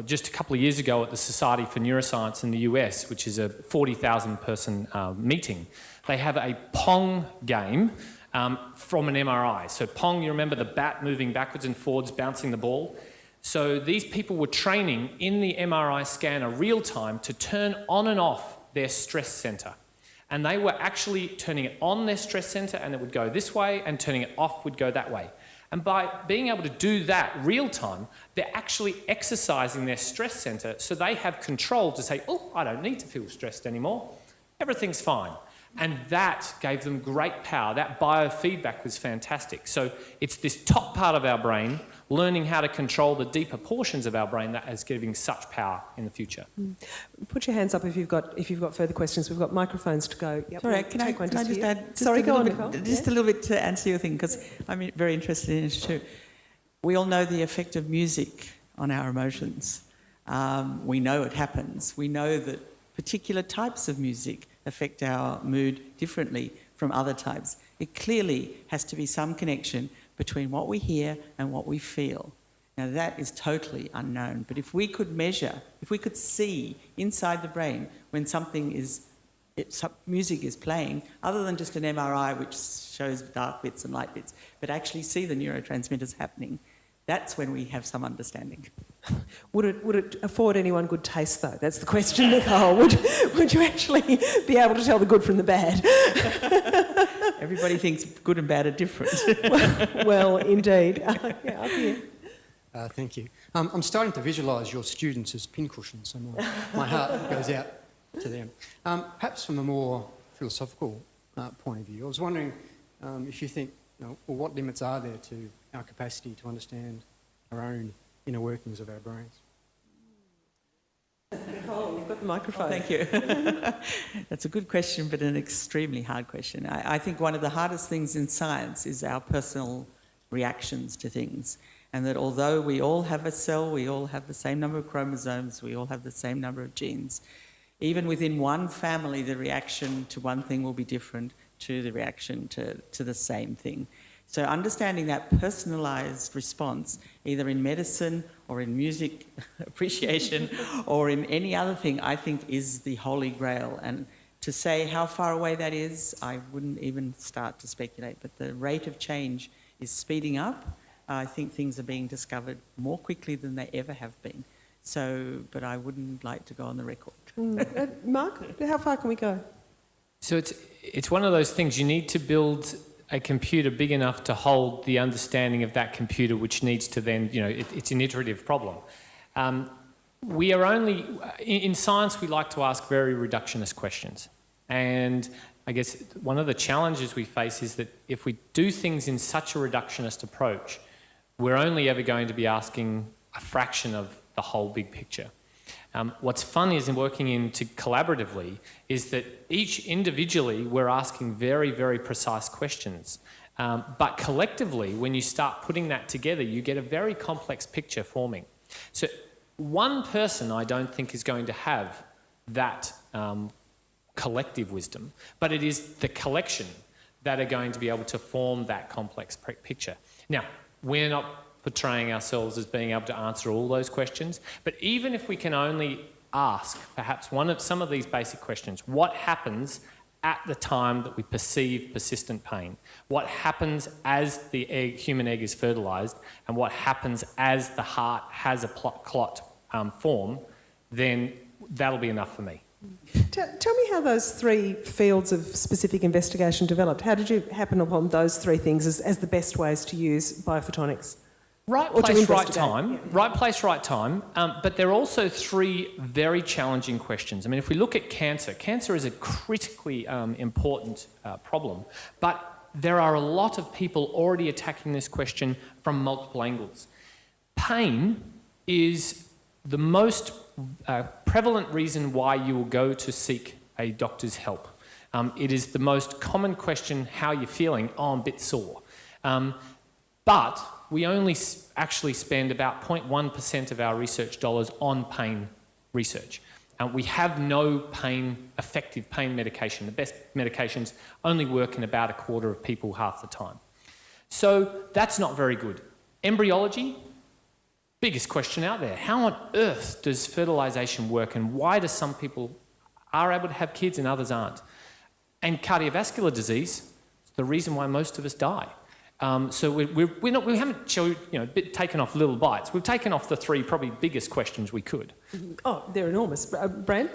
just a couple of years ago at the Society for Neuroscience in the US, which is a 40,000 person meeting, they have a Pong game from an MRI. So Pong, you remember the bat moving backwards and forwards, bouncing the ball? So these people were training in the MRI scanner real time to turn on and off their stress centre. And they were actually turning it on their stress centre and it would go this way, and turning it off would go that way. And by being able to do that real time, they're actually exercising their stress centre so they have control to say, oh, I don't need to feel stressed anymore. Everything's fine. And that gave them great power. That biofeedback was fantastic. So it's this top part of our brain learning how to control the deeper portions of our brain that is giving such power in the future. Put your hands up if you've got further questions. We've got microphones to go. Yep, Sorry, can I just add Sorry, go on, Nicole. Just a little bit to answer your thing, because I'm very interested in it too. We all know the effect of music on our emotions. We know it happens. We know that particular types of music affect our mood differently from other types. It clearly has to be some connection between what we hear and what we feel. Now that is totally unknown, but if we could measure, if we could see inside the brain when music is playing, other than just an MRI which shows dark bits and light bits, but actually see the neurotransmitters happening, that's when we have some understanding. Would it afford anyone good taste, though? That's the question, Nicole. Would you actually be able to tell the good from the bad? Everybody thinks good and bad are different. Well, indeed. Yeah, up here. Thank you. I'm starting to visualise your students as pincushions, so my heart goes out to them. Perhaps from a more philosophical point of view, I was wondering if you think, well, what limits are there to our capacity to understand our own inner workings of our brains? Nicole, you've got the microphone. Thank you. That's a good question, but an extremely hard question. I think one of the hardest things in science is our personal reactions to things. And that although we all have a cell, we all have the same number of chromosomes, we all have the same number of genes, even within one family, the reaction to one thing will be different to the reaction to the same thing. So understanding that personalised response, either in medicine or in music appreciation or in any other thing, I think is the holy grail. And to say how far away that is, I wouldn't even start to speculate. But the rate of change is speeding up. I think things are being discovered more quickly than they ever have been. So, but I wouldn't like to go on the record. Mark, how far can we go? So it's one of those things. You need to build a computer big enough to hold the understanding of that computer, which needs to then, it's an iterative problem. We are only, in science, we like to ask very reductionist questions. And I guess one of the challenges we face is that if we do things in such a reductionist approach, we're only ever going to be asking a fraction of the whole big picture. What's fun is in working into collaboratively is that each individually we're asking very, very precise questions. But collectively, when you start putting that together, you get a very complex picture forming. So one person I don't think is going to have that collective wisdom, but it is the collection that are going to be able to form that complex picture. Now, we're not portraying ourselves as being able to answer all those questions, but even if we can only ask perhaps some of these basic questions, what happens at the time that we perceive persistent pain? What happens as the human egg is fertilised, and what happens as the heart has a clot form, then that'll be enough for me. Tell me how those three fields of specific investigation developed. How did you happen upon those three things as the best ways to use biophotonics? Right place, right time. Yeah. Right place, right time. But there are also three very challenging questions. I mean, if we look at cancer, cancer is a critically important problem. But there are a lot of people already attacking this question from multiple angles. Pain is the most prevalent reason why you will go to seek a doctor's help. It is the most common question, how are you feeling? Oh, I'm a bit sore. But we only actually spend about 0.1% of our research dollars on pain research. We have no effective pain medication. The best medications only work in about a quarter of people half the time. So that's not very good. Embryology, biggest question out there. How on earth does fertilisation work, and why do some people are able to have kids and others aren't? And cardiovascular disease, the reason why most of us die. So we haven't taken off little bites. We've taken off the three probably biggest questions we could. Oh, they're enormous. Brant?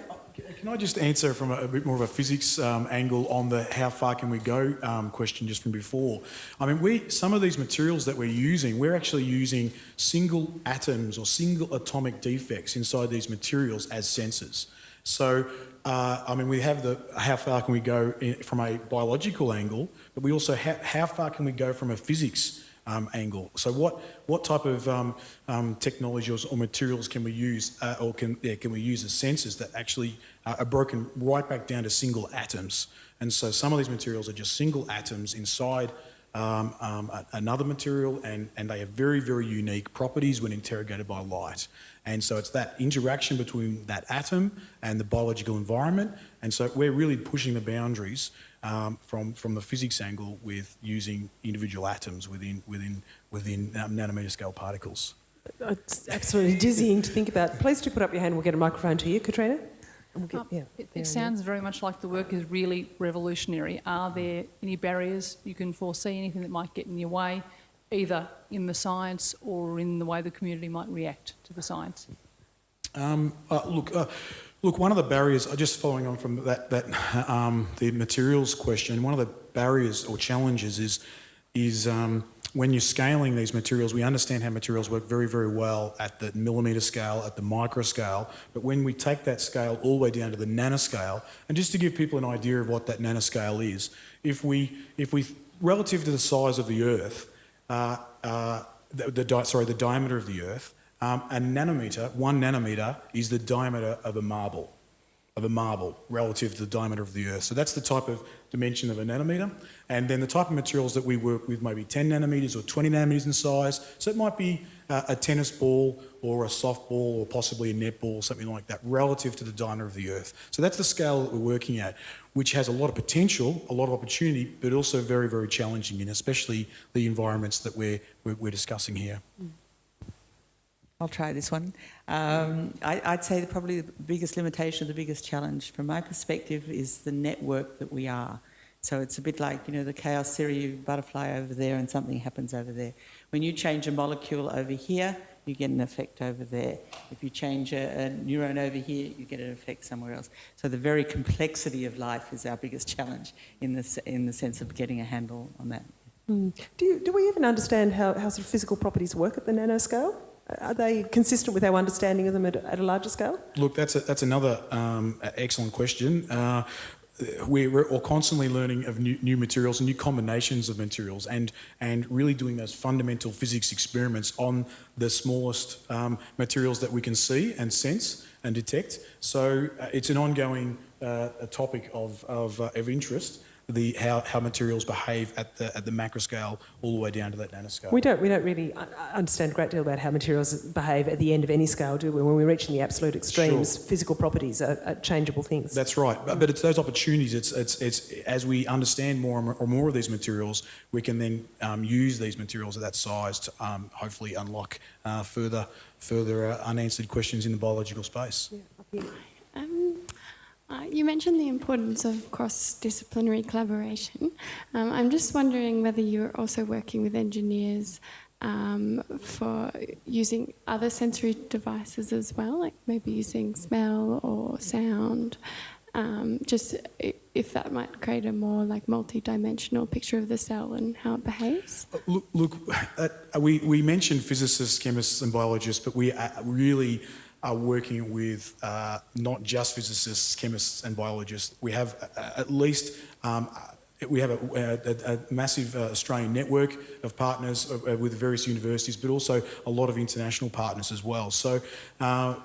Can I just answer from a bit more of a physics angle on the how far can we go question just from before? I mean, some of these materials that we're actually using single atoms or single atomic defects inside these materials as sensors. So, we have the how far can we go from a biological angle, but we also have how far can we go from a physics angle. So what type of technologies or materials can we use can we use as sensors that actually are broken right back down to single atoms? And so some of these materials are just single atoms inside another material, and they have very, very unique properties when interrogated by light. And so it's that interaction between that atom and the biological environment. And so we're really pushing the boundaries from the physics angle with using individual atoms within nanometer scale particles. It's absolutely dizzying to think about. Please do put up your hand. We'll get a microphone to you, Katrina. It sounds very much like the work is really revolutionary. Are there any barriers you can foresee, anything that might get in your way, either in the science or in the way the community might react to the science? Look, one of the barriers, just following on from the materials question, one of the barriers or challenges is when you're scaling these materials, we understand how materials work very, very well at the millimetre scale, at the micro scale, but when we take that scale all the way down to the nanoscale, and just to give people an idea of what that nanoscale is, if we relative to the size of the Earth, the diameter of the Earth, a nanometer, 1 nanometer, is the diameter of a marble relative to the diameter of the Earth. So that's the type of dimension of a nanometer. And then the type of materials that we work with may be 10 nanometers or 20 nanometers in size. So it might be a tennis ball or a softball or possibly a netball or something like that relative to the diameter of the Earth. So that's the scale that we're working at, which has a lot of potential, a lot of opportunity, but also very, very challenging, and especially the environments that we're discussing here. I'll try this one. I'd say that probably the biggest limitation, the biggest challenge from my perspective is the network that we are. So it's a bit like, the chaos theory, butterfly over there and something happens over there. When you change a molecule over here, you get an effect over there. If you change a neuron over here, you get an effect somewhere else. So the very complexity of life is our biggest challenge in the sense of getting a handle on that. Do we even understand how sort of physical properties work at the nanoscale? Are they consistent with our understanding of them at a larger scale? Look, that's another excellent question. We're all constantly learning of new materials and new combinations of materials, and really doing those fundamental physics experiments on the smallest materials that we can see and sense and detect. So it's an ongoing topic of interest. How materials behave at the macro scale all the way down to that nanoscale. We don't really understand a great deal about how materials behave at the end of any scale, do we? When we're reaching the absolute extremes, Sure. Physical properties are changeable things. That's right, but it's those opportunities. It's as we understand more and more of these materials, we can then use these materials at that size to hopefully unlock further unanswered questions in the biological space. Yeah. You mentioned the importance of cross-disciplinary collaboration. I'm just wondering whether you're also working with engineers for using other sensory devices as well, like maybe using smell or sound, just if that might create a more like multi-dimensional picture of the cell and how it behaves. Look, we mentioned physicists, chemists and biologists, but we really are working with not just physicists, chemists and biologists. We have at least we have a massive Australian network of partners with various universities, but also a lot of international partners as well. So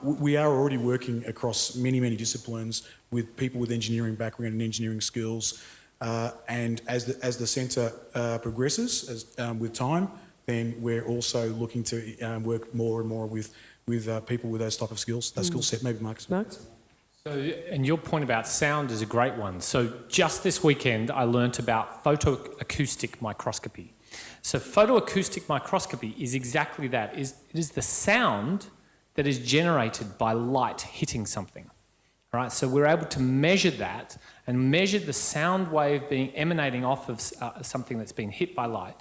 we are already working across many disciplines with people with engineering background and engineering skills. And as the centre progresses with time, then we're also looking to work more and more with people with those type of skills, that skill set. Maybe Mark. So, and your point about sound is a great one. So just this weekend, I learnt about photoacoustic microscopy. So photoacoustic microscopy is exactly that. It is the sound that is generated by light hitting something. All right? So we're able to measure that and measure the sound wave emanating off of something that's been hit by light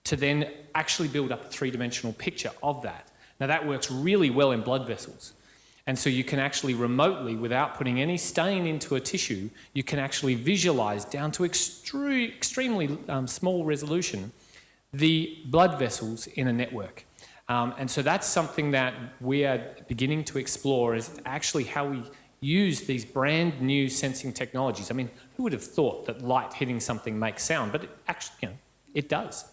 to then actually build up a three-dimensional picture of that. Now that works really well in blood vessels. And so you can actually remotely, without putting any stain into a tissue, you can actually visualise down to extremely small resolution the blood vessels in a network. And so that's something that we are beginning to explore, is actually how we use these brand new sensing technologies. I mean, who would have thought that light hitting something makes sound? But it actually, it does.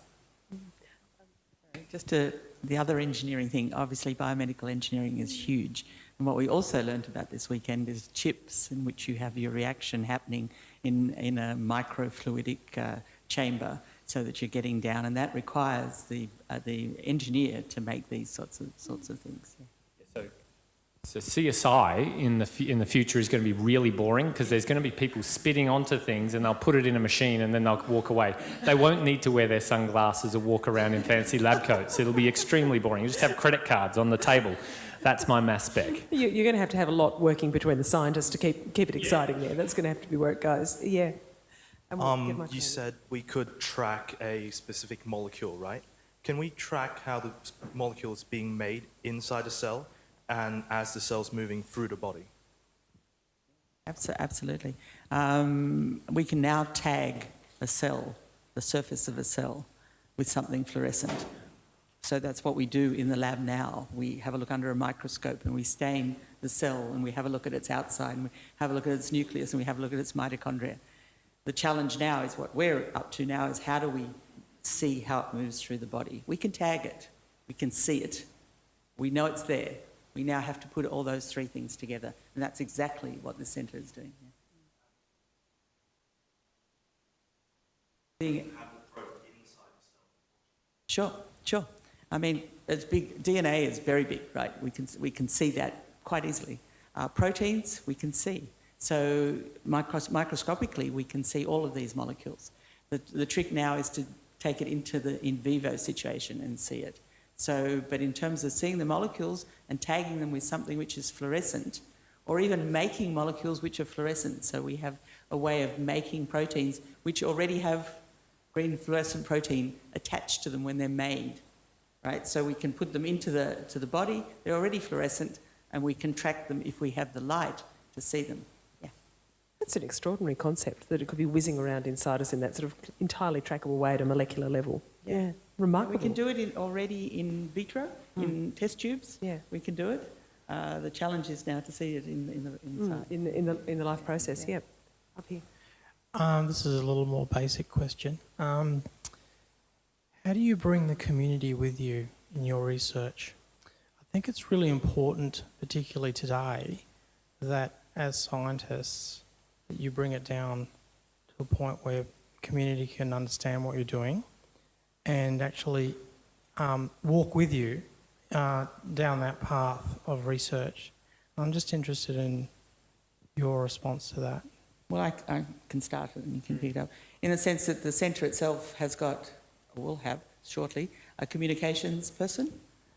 Just the other engineering thing, obviously biomedical engineering is huge. And what we also learned about this weekend is chips, in which you have your reaction happening in a microfluidic chamber, so that you're getting down, and that requires the engineer to make these sorts of things. So CSI in the future is going to be really boring, because there's going to be people spitting onto things and they'll put it in a machine and then they'll walk away. They won't need to wear their sunglasses or walk around in fancy lab coats. It'll be extremely boring. You just have credit cards on the table. That's my mass spec. You're going to have a lot working between the scientists to keep it exciting there. That's going to have to be where it goes. Yeah. And you said we could track a specific molecule, right? Can we track how the molecule is being made inside a cell and as the cell's moving through the body? Absolutely. We can now tag a cell, the surface of a cell, with something fluorescent. So that's what we do in the lab now. We have a look under a microscope and we stain the cell, and we have a look at its outside, and we have a look at its nucleus, and we have a look at its mitochondria. The challenge now is, what we're up to now, is how do we see how it moves through the body? We can tag it. We can see it. We know it's there. We now have to put all those three things together, and that's exactly what the centre is doing. Sure. I mean, it's big. DNA is very big, right? We can see that quite easily. Proteins, we can see. So microscopically, we can see all of these molecules. The trick now is to take it into the in vivo situation and see it. So, but in terms of seeing the molecules and tagging them with something which is fluorescent, or even making molecules which are fluorescent, so we have a way of making proteins which already have green fluorescent protein attached to them when they're made, right? So we can put them into the body. They're already fluorescent, and we can track them if we have the light to see them. Yeah. That's an extraordinary concept, that it could be whizzing around inside us in that sort of entirely trackable way at a molecular level. Yeah, remarkable. We can do it already in vitro, in test tubes. Yeah. We can do it. The challenge is now to see it inside. In the life process, yep. Up here. This is a little more basic question. How do you bring the community with you in your research? I think it's really important, particularly today, that as scientists, that you bring it down to a point where community can understand what you're doing and actually walk with you down that path of research. I'm just interested in your response to that. Well, I can start it and you can pick it up. In the sense that the centre itself has got, or will have shortly, a communications person.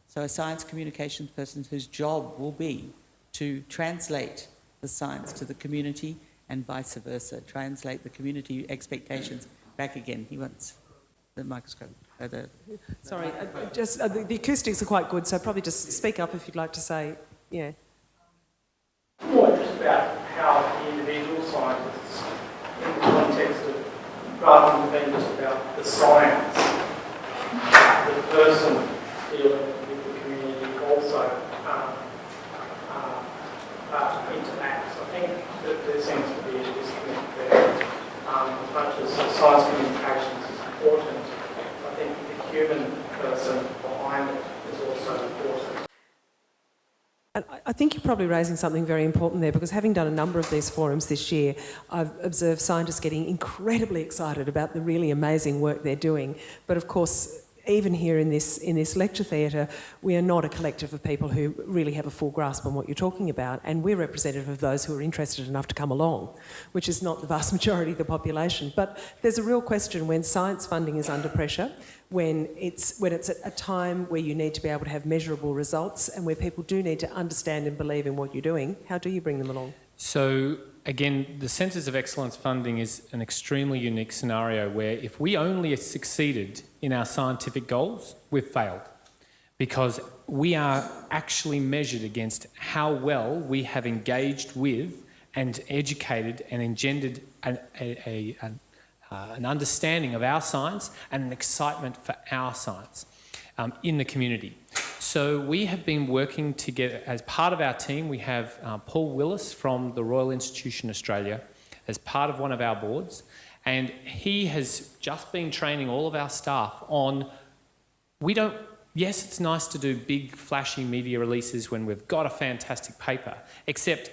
So a science communications person whose job will be to translate the science to the community and vice versa, translate the community expectations back again. He wants the microscope. Sorry, the acoustics are quite good, so probably just speak up if you'd like to say, yeah. More just about how the individual scientists, in the context of, rather than being just about the science, the person dealing with the community also interacts. I think that there seems to be a disconnect there. As much as science communications is important, I think the human person behind it is also important. And I think you're probably raising something very important there, because having done a number of these forums this year, I've observed scientists getting incredibly excited about the really amazing work they're doing. But of course, even here in this lecture theatre, we are not a collective of people who really have a full grasp on what you're talking about, and we're representative of those who are interested enough to come along, which is not the vast majority of the population. But there's a real question when science funding is under pressure, when it's at a time where you need to be able to have measurable results and where people do need to understand and believe in what you're doing. How do you bring them along? So again, the Centres of Excellence funding is an extremely unique scenario where if we only succeeded in our scientific goals, we've failed, because we are actually measured against how well we have engaged with and educated and engendered an understanding of our science and an excitement for our science in the community. So we have been working together. As part of our team, we have Paul Willis from the Royal Institution Australia as part of one of our boards, and he has just been training all of our staff on, yes, it's nice to do big flashy media releases when we've got a fantastic paper, except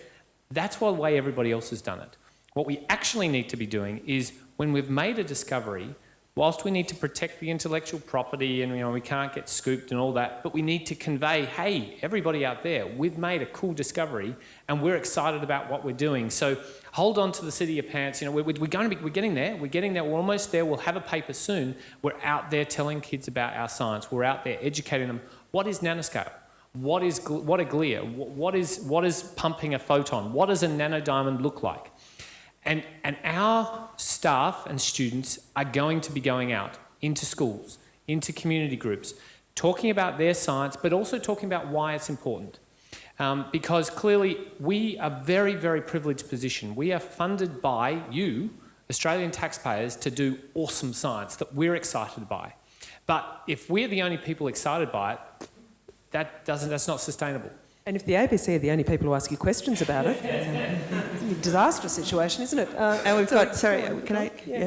that's the way everybody else has done it. What we actually need to be doing is, when we've made a discovery, whilst we need to protect the intellectual property and we can't get scooped and all that, but we need to convey, hey, everybody out there, we've made a cool discovery and we're excited about what we're doing. So hold on to the seat of your pants. We're getting there. We're almost there. We'll have a paper soon. We're out there telling kids about our science. We're out there educating them. What is nanoscale? What are glia? What is pumping a photon? What does a nanodiamond look like? And our staff and students are going to be going out into schools, into community groups, talking about their science, but also talking about why it's important. Because clearly we are very, very privileged position. We are funded by you, Australian taxpayers, to do awesome science that we're excited by. But if we're the only people excited by it, that's not sustainable. And if the ABC are the only people who ask you questions about it, it's a disastrous situation, isn't it? And we've got,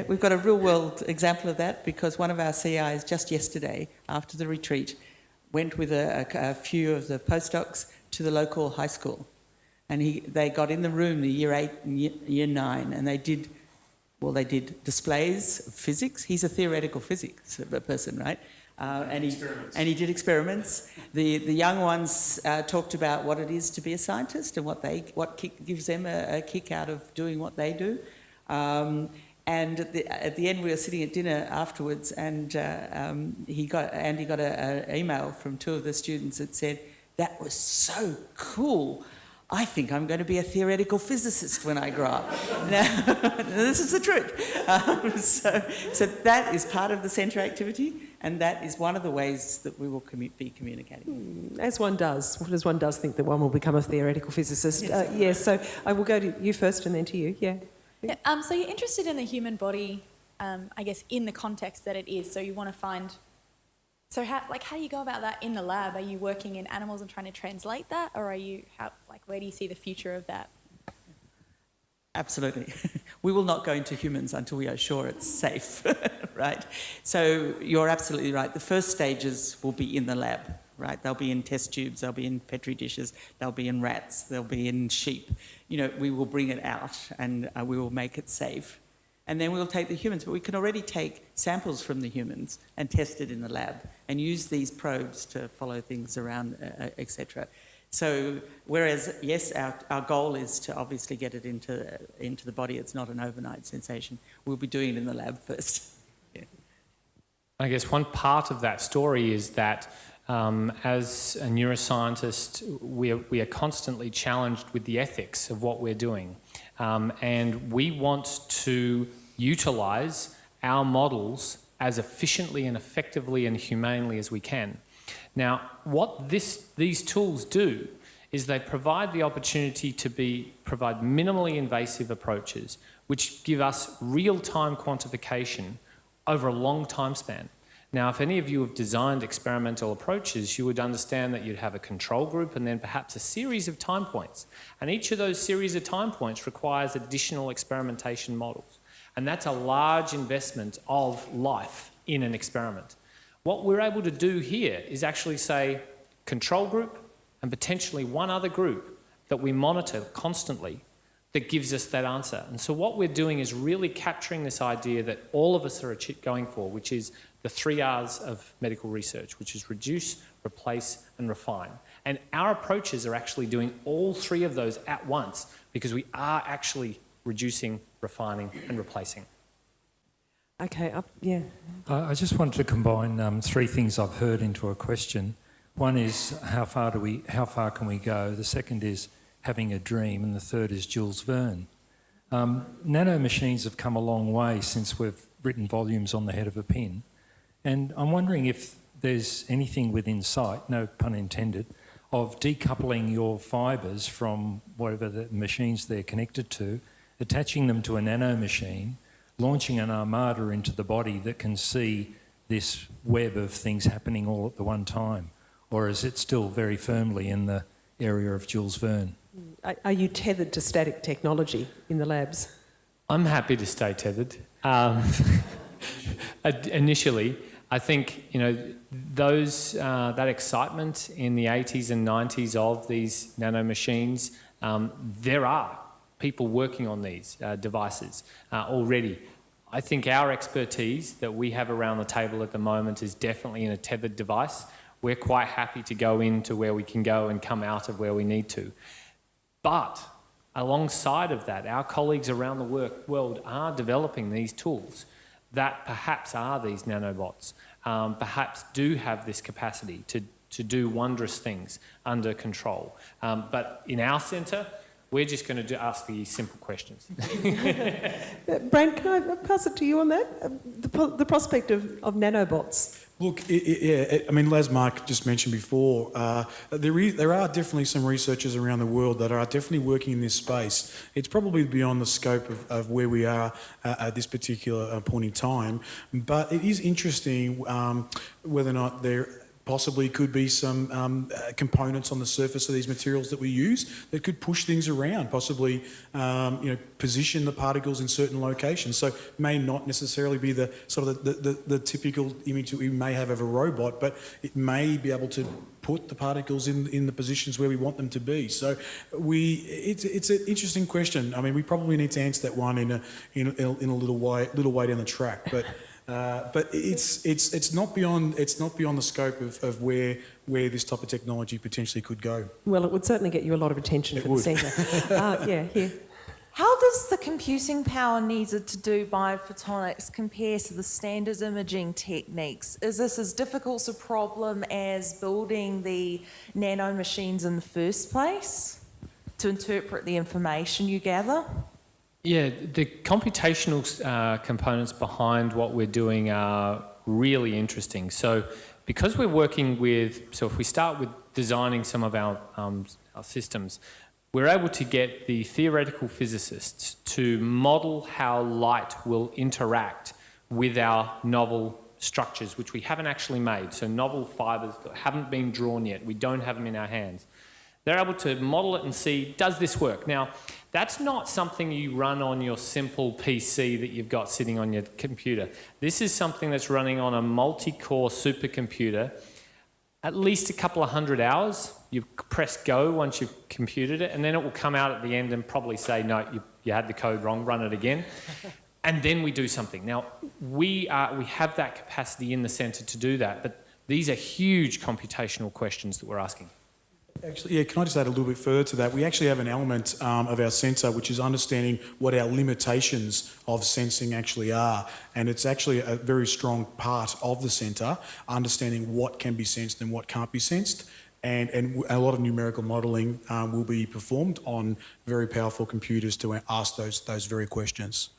we've got a real-world example of that, because one of our CIs just yesterday, after the retreat, went with a few of the postdocs to the local high school, and they got in the room, the year 8 and year 9, and they did displays of physics. He's a theoretical physics person, right? And he did experiments. The young ones talked about what it is to be a scientist and what gives them a kick out of doing what they do. And at the end, we were sitting at dinner afterwards, and Andy got an email from 2 of the students that said, "That was so cool. I think I'm going to be a theoretical physicist when I grow up." Now, this is the truth. So that is part of the centre activity. And that is one of the ways that we will be communicating. As one does think that one will become a theoretical physicist. Yes, so I will go to you first and then to you. Yeah. So you're interested in the human body, I guess, in the context that it is. So you want to find... So how do you go about that in the lab? Are you working in animals and trying to translate that? Or where do you see the future of that? Absolutely. We will not go into humans until we are sure it's safe, right? So you're absolutely right. The first stages will be in the lab, right? They'll be in test tubes, they'll be in petri dishes, they'll be in rats, they'll be in sheep. We will bring it out and we will make it safe. And then we'll take the humans, but we can already take samples from the humans and test it in the lab and use these probes to follow things around, etc. So, whereas, yes, our goal is to obviously get it into the body. It's not an overnight sensation. We'll be doing it in the lab first. Yeah. I guess one part of that story is that as a neuroscientist, we are constantly challenged with the ethics of what we're doing. And we want to utilise our models as efficiently and effectively and humanely as we can. Now, what these tools do is they provide the opportunity to provide minimally invasive approaches which give us real-time quantification over a long time span. Now, if any of you have designed experimental approaches, you would understand that you'd have a control group and then perhaps a series of time points. And each of those series of time points requires additional experimentation models. And that's a large investment of life in an experiment. What we're able to do here is actually say control group and potentially one other group that we monitor constantly that gives us that answer. And so what we're doing is really capturing this idea that all of us are going for, which is the 3 R's of medical research, which is reduce, replace and refine. And our approaches are actually doing all 3 of those at once because we are actually reducing, refining and replacing. Okay, yeah. I just wanted to combine 3 things I've heard into a question. One is how far can we go? The second is having a dream, and the third is Jules Verne. Nano machines have come a long way since we've written volumes on the head of a pin, and I'm wondering if there's anything within sight, no pun intended, of decoupling your fibres from whatever the machines they're connected to, attaching them to a nano machine, launching an armada into the body that can see this web of things happening all at the one time? Or is it still very firmly in the area of Jules Verne? Are you tethered to static technology in the labs? I'm happy to stay tethered. Initially, I think, that excitement in the 80s and 90s of these nano machines, there are people working on these devices already. I think our expertise that we have around the table at the moment is definitely in a tethered device. We're quite happy to go into where we can go and come out of where we need to. But alongside of that, our colleagues around the world are developing these tools that perhaps are these nanobots, perhaps do have this capacity to do wondrous things under control. But in our centre, we're just going to ask the simple questions. Brant, can I pass it to you on that? The prospect of nanobots. Look, as Mark just mentioned before, there are definitely some researchers around the world that are definitely working in this space. It's probably beyond the scope of where we are at this particular point in time, but it is interesting whether or not there possibly could be some components on the surface of these materials that we use that could push things around, possibly position the particles in certain locations. So it may not necessarily be the sort of the typical image that we may have of a robot, but it may be able to put the particles in the positions where we want them to be. So it's an interesting question. I mean, we probably need to answer that one in a little way down the track, but. But it's not beyond the scope of where this type of technology potentially could go. Well, it would certainly get you a lot of attention from the centre. Yeah, here. How does the computing power needed to do biophotonics compare to the standard imaging techniques? Is this as difficult a problem as building the nano machines in the first place to interpret the information you gather? Yeah, the computational components behind what we're doing are really interesting. So because we're working with, so if we start with designing some of our systems, we're able to get the theoretical physicists to model how light will interact with our novel structures, which we haven't actually made. So novel fibres that haven't been drawn yet. We don't have them in our hands. They're able to model it and see, does this work? Now, that's not something you run on your simple PC that you've got sitting on your computer. This is something that's running on a multi-core supercomputer, at least a couple of 100 hours. You press go once you've computed it, and then it will come out at the end and probably say, no, you had the code wrong, run it again. And then we do something. Now, we have that capacity in the centre to do that, but these are huge computational questions that we're asking. Actually, yeah, can I just add a little bit further to that? We actually have an element of our centre which is understanding what our limitations of sensing actually are. And it's actually a very strong part of the centre, understanding what can be sensed and what can't be sensed. And a lot of numerical modelling will be performed on very powerful computers to ask those very questions.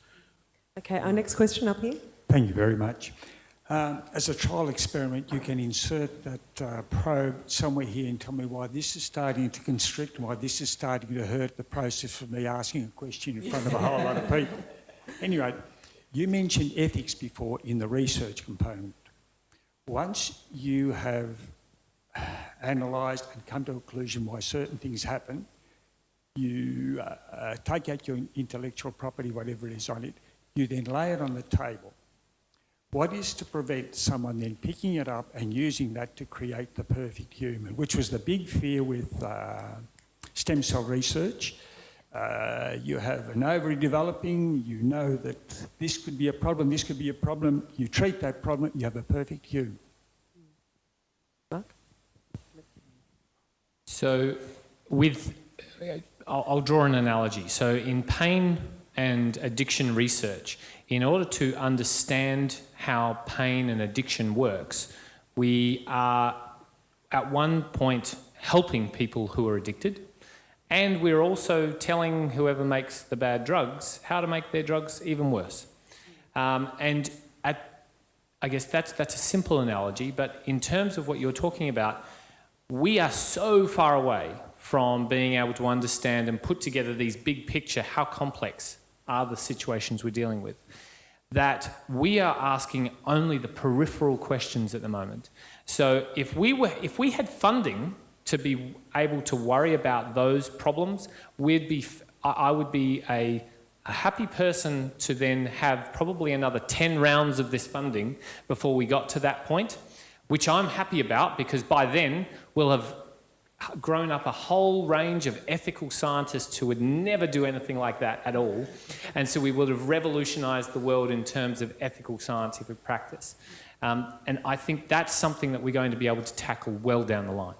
Okay, our next question up here. Thank you very much. As a trial experiment, you can insert that probe somewhere here and tell me why this is starting to constrict, why this is starting to hurt the process of me asking a question in front of a whole lot of people. Anyway, you mentioned ethics before in the research component. Once you have analysed and come to a conclusion why certain things happen, you take out your intellectual property, whatever it is on it, you then lay it on the table. What is to prevent someone then picking it up and using that to create the perfect human, which was the big fear with stem cell research. You have an ovary developing, you know that this could be a problem, this could be a problem, you treat that problem, you have a perfect human. So I'll draw an analogy. So in pain and addiction research, in order to understand how pain and addiction works, we are at one point helping people who are addicted, and we're also telling whoever makes the bad drugs how to make their drugs even worse. I guess that's a simple analogy, but in terms of what you're talking about, we are so far away from being able to understand and put together these big picture, how complex are the situations we're dealing with, that we are asking only the peripheral questions at the moment. So if we had funding to be able to worry about those problems, I would be a happy person to then have probably another 10 rounds of this funding before we got to that point, which I'm happy about, because by then we'll have grown up a whole range of ethical scientists who would never do anything like that at all. And so we would have revolutionised the world in terms of ethical scientific practice. And I think that's something that we're going to be able to tackle well down the line.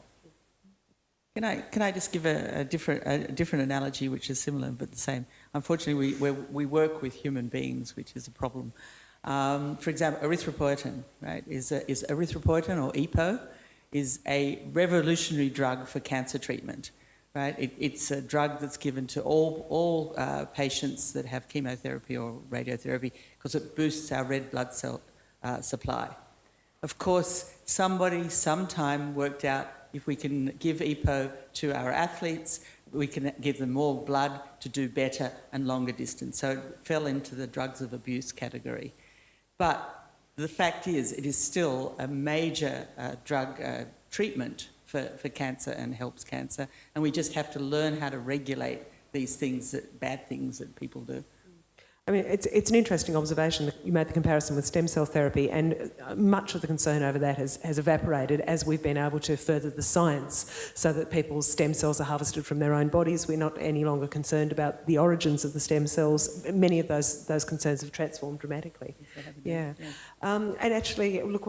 Can I just give a different analogy, which is similar but the same? Unfortunately, we work with human beings, which is a problem. For example, erythropoietin, right? Is erythropoietin, or EPO, is a revolutionary drug for cancer treatment, right? It's a drug that's given to all patients that have chemotherapy or radiotherapy because it boosts our red blood cell supply. Of course, somebody sometime worked out if we can give EPO to our athletes, we can give them more blood to do better and longer distance. So it fell into the drugs of abuse category. But the fact is, it is still a major drug treatment for cancer and helps cancer. And we just have to learn how to regulate these things, bad things that people do. I mean, it's an interesting observation that you made the comparison with stem cell therapy, and much of the concern over that has evaporated as we've been able to further the science so that people's stem cells are harvested from their own bodies. We're not any longer concerned about the origins of the stem cells. Many of those concerns have transformed dramatically. Yeah. And actually, look,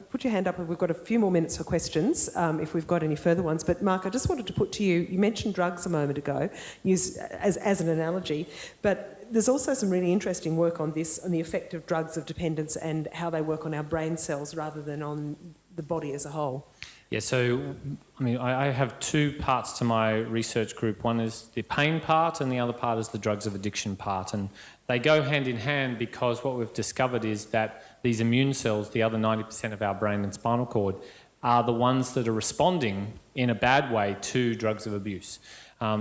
put your hand up, and we've got a few more minutes for questions if we've got any further ones. But Mark, I just wanted to put to you, you mentioned drugs a moment ago, used as an analogy, but there's also some really interesting work on this, on the effect of drugs of dependence and how they work on our brain cells rather than on the body as a whole. Yeah, so I mean, I have two parts to my research group. One is the pain part and the other part is the drugs of addiction part. And they go hand in hand because what we've discovered is that these immune cells, the other 90% of our brain and spinal cord, are the ones that are responding in a bad way to drugs of abuse.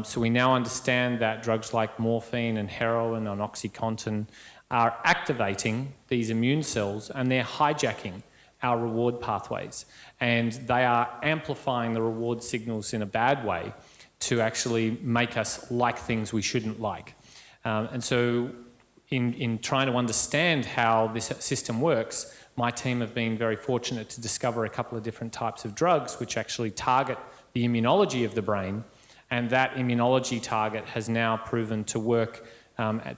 So we now understand that drugs like morphine and heroin and OxyContin are activating these immune cells and they're hijacking our reward pathways, and they are amplifying the reward signals in a bad way to actually make us like things we shouldn't like. And so in trying to understand how this system works, my team have been very fortunate to discover a couple of different types of drugs which actually target the immunology of the brain, and that immunology target has now proven to work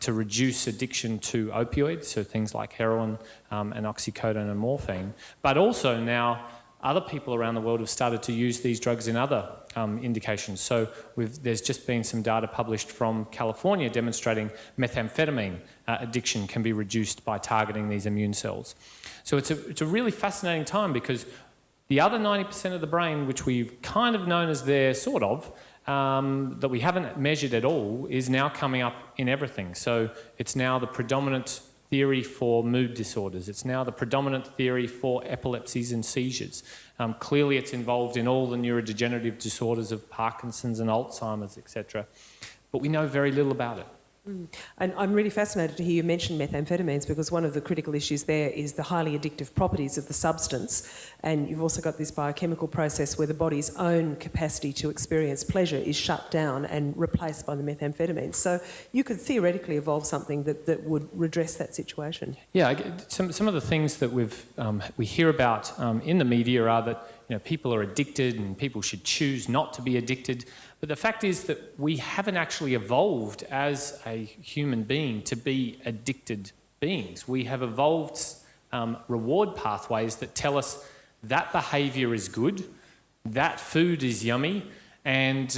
to reduce addiction to opioids, so things like heroin and oxycodone and morphine. But also now other people around the world have started to use these drugs in other indications. So there's just been some data published from California demonstrating methamphetamine addiction can be reduced by targeting these immune cells. So it's a really fascinating time because the other 90% of the brain, which we've kind of known as there, sort of, that we haven't measured at all, is now coming up in everything. So it's now the predominant theory for mood disorders. It's now the predominant theory for epilepsies and seizures. Clearly it's involved in all the neurodegenerative disorders of Parkinson's and Alzheimer's, etc. But we know very little about it. And I'm really fascinated to hear you mention methamphetamines because one of the critical issues there is the highly addictive properties of the substance, and you've also got this biochemical process where the body's own capacity to experience pleasure is shut down and replaced by the methamphetamines. So you could theoretically evolve something that would redress that situation. Yeah, some of the things that we hear about in the media are that people are addicted and people should choose not to be addicted. But the fact is that we haven't actually evolved as a human being to be addicted beings. We have evolved reward pathways that tell us that behaviour is good, that food is yummy, and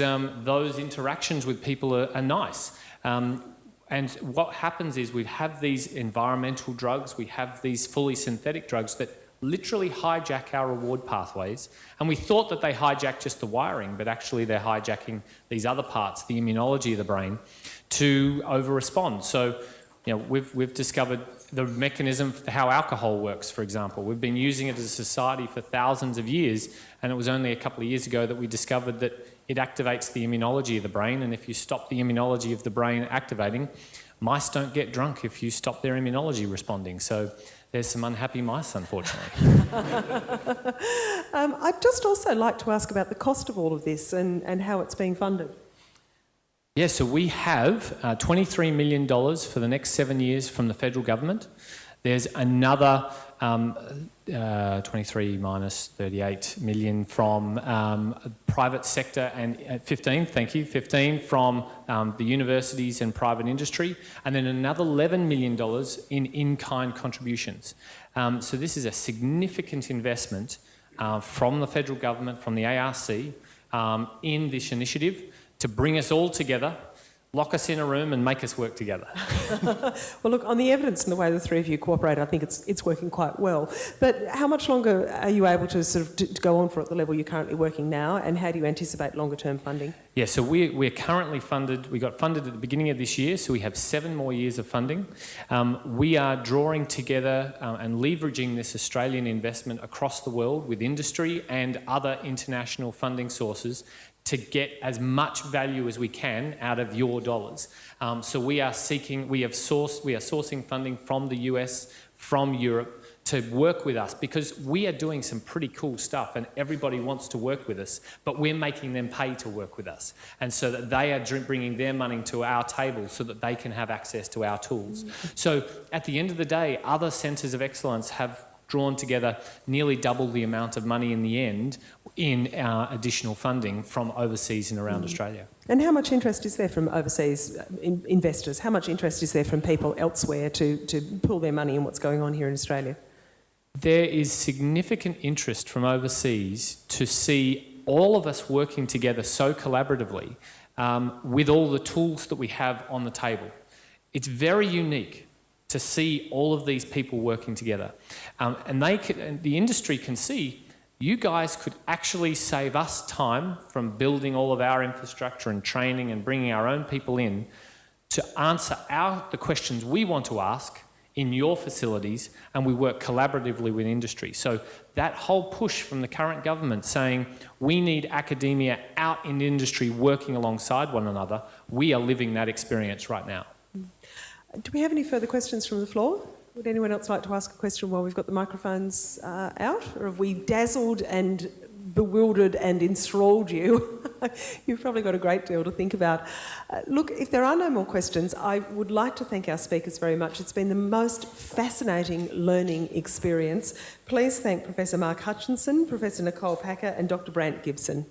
those interactions with people are nice. And what happens is we have these environmental drugs, we have these fully synthetic drugs that literally hijack our reward pathways, and we thought that they hijack just the wiring, but actually they're hijacking these other parts, the immunology of the brain, to over-respond. So, we've discovered the mechanism for how alcohol works, for example. We've been using it as a society for thousands of years, and it was only a couple of years ago that we discovered that it activates the immunology of the brain, and if you stop the immunology of the brain activating, mice don't get drunk if you stop their immunology responding. So there's some unhappy mice, unfortunately. I'd just also like to ask about the cost of all of this and how it's being funded. Yeah, so we have $23 million for the next 7 years from the federal government. There's another 23 minus 38 million from private sector, and 15 from the universities and private industry, and then another $11 million in-kind contributions. So this is a significant investment from the federal government, from the ARC, in this initiative to bring us all together, lock us in a room and make us work together. Well, look, on the evidence and the way the three of you cooperate, I think it's working quite well. But how much longer are you able to sort of to go on for at the level you're currently working now, and how do you anticipate longer term funding? Yeah, so we're currently funded. We got funded at the beginning of this year, so we have 7 more years of funding. We are drawing together and leveraging this Australian investment across the world with industry and other international funding sources to get as much value as we can out of your dollars. So we are sourcing funding from the US, from Europe, to work with us, because we are doing some pretty cool stuff and everybody wants to work with us, but we're making them pay to work with us. And so that they are bringing their money to our table so that they can have access to our tools. So at the end of the day, other centres of excellence have drawn together nearly double the amount of money in the end in additional funding from overseas and around Australia. And how much interest is there from overseas investors? How much interest is there from people elsewhere to pull their money in what's going on here in Australia? There is significant interest from overseas to see all of us working together so collaboratively with all the tools that we have on the table. It's very unique to see all of these people working together. And the industry can see, you guys could actually save us time from building all of our infrastructure and training and bringing our own people in to answer the questions we want to ask in your facilities, and we work collaboratively with industry. So that whole push from the current government saying we need academia out in industry working alongside one another, we are living that experience right now. Do we have any further questions from the floor? Would anyone else like to ask a question while we've got the microphones out? Or have we dazzled and bewildered and enthralled you? You've probably got a great deal to think about. Look, if there are no more questions, I would like to thank our speakers very much. It's been the most fascinating learning experience. Please thank Professor Mark Hutchinson, Professor Nicole Packer and Dr. Brant Gibson.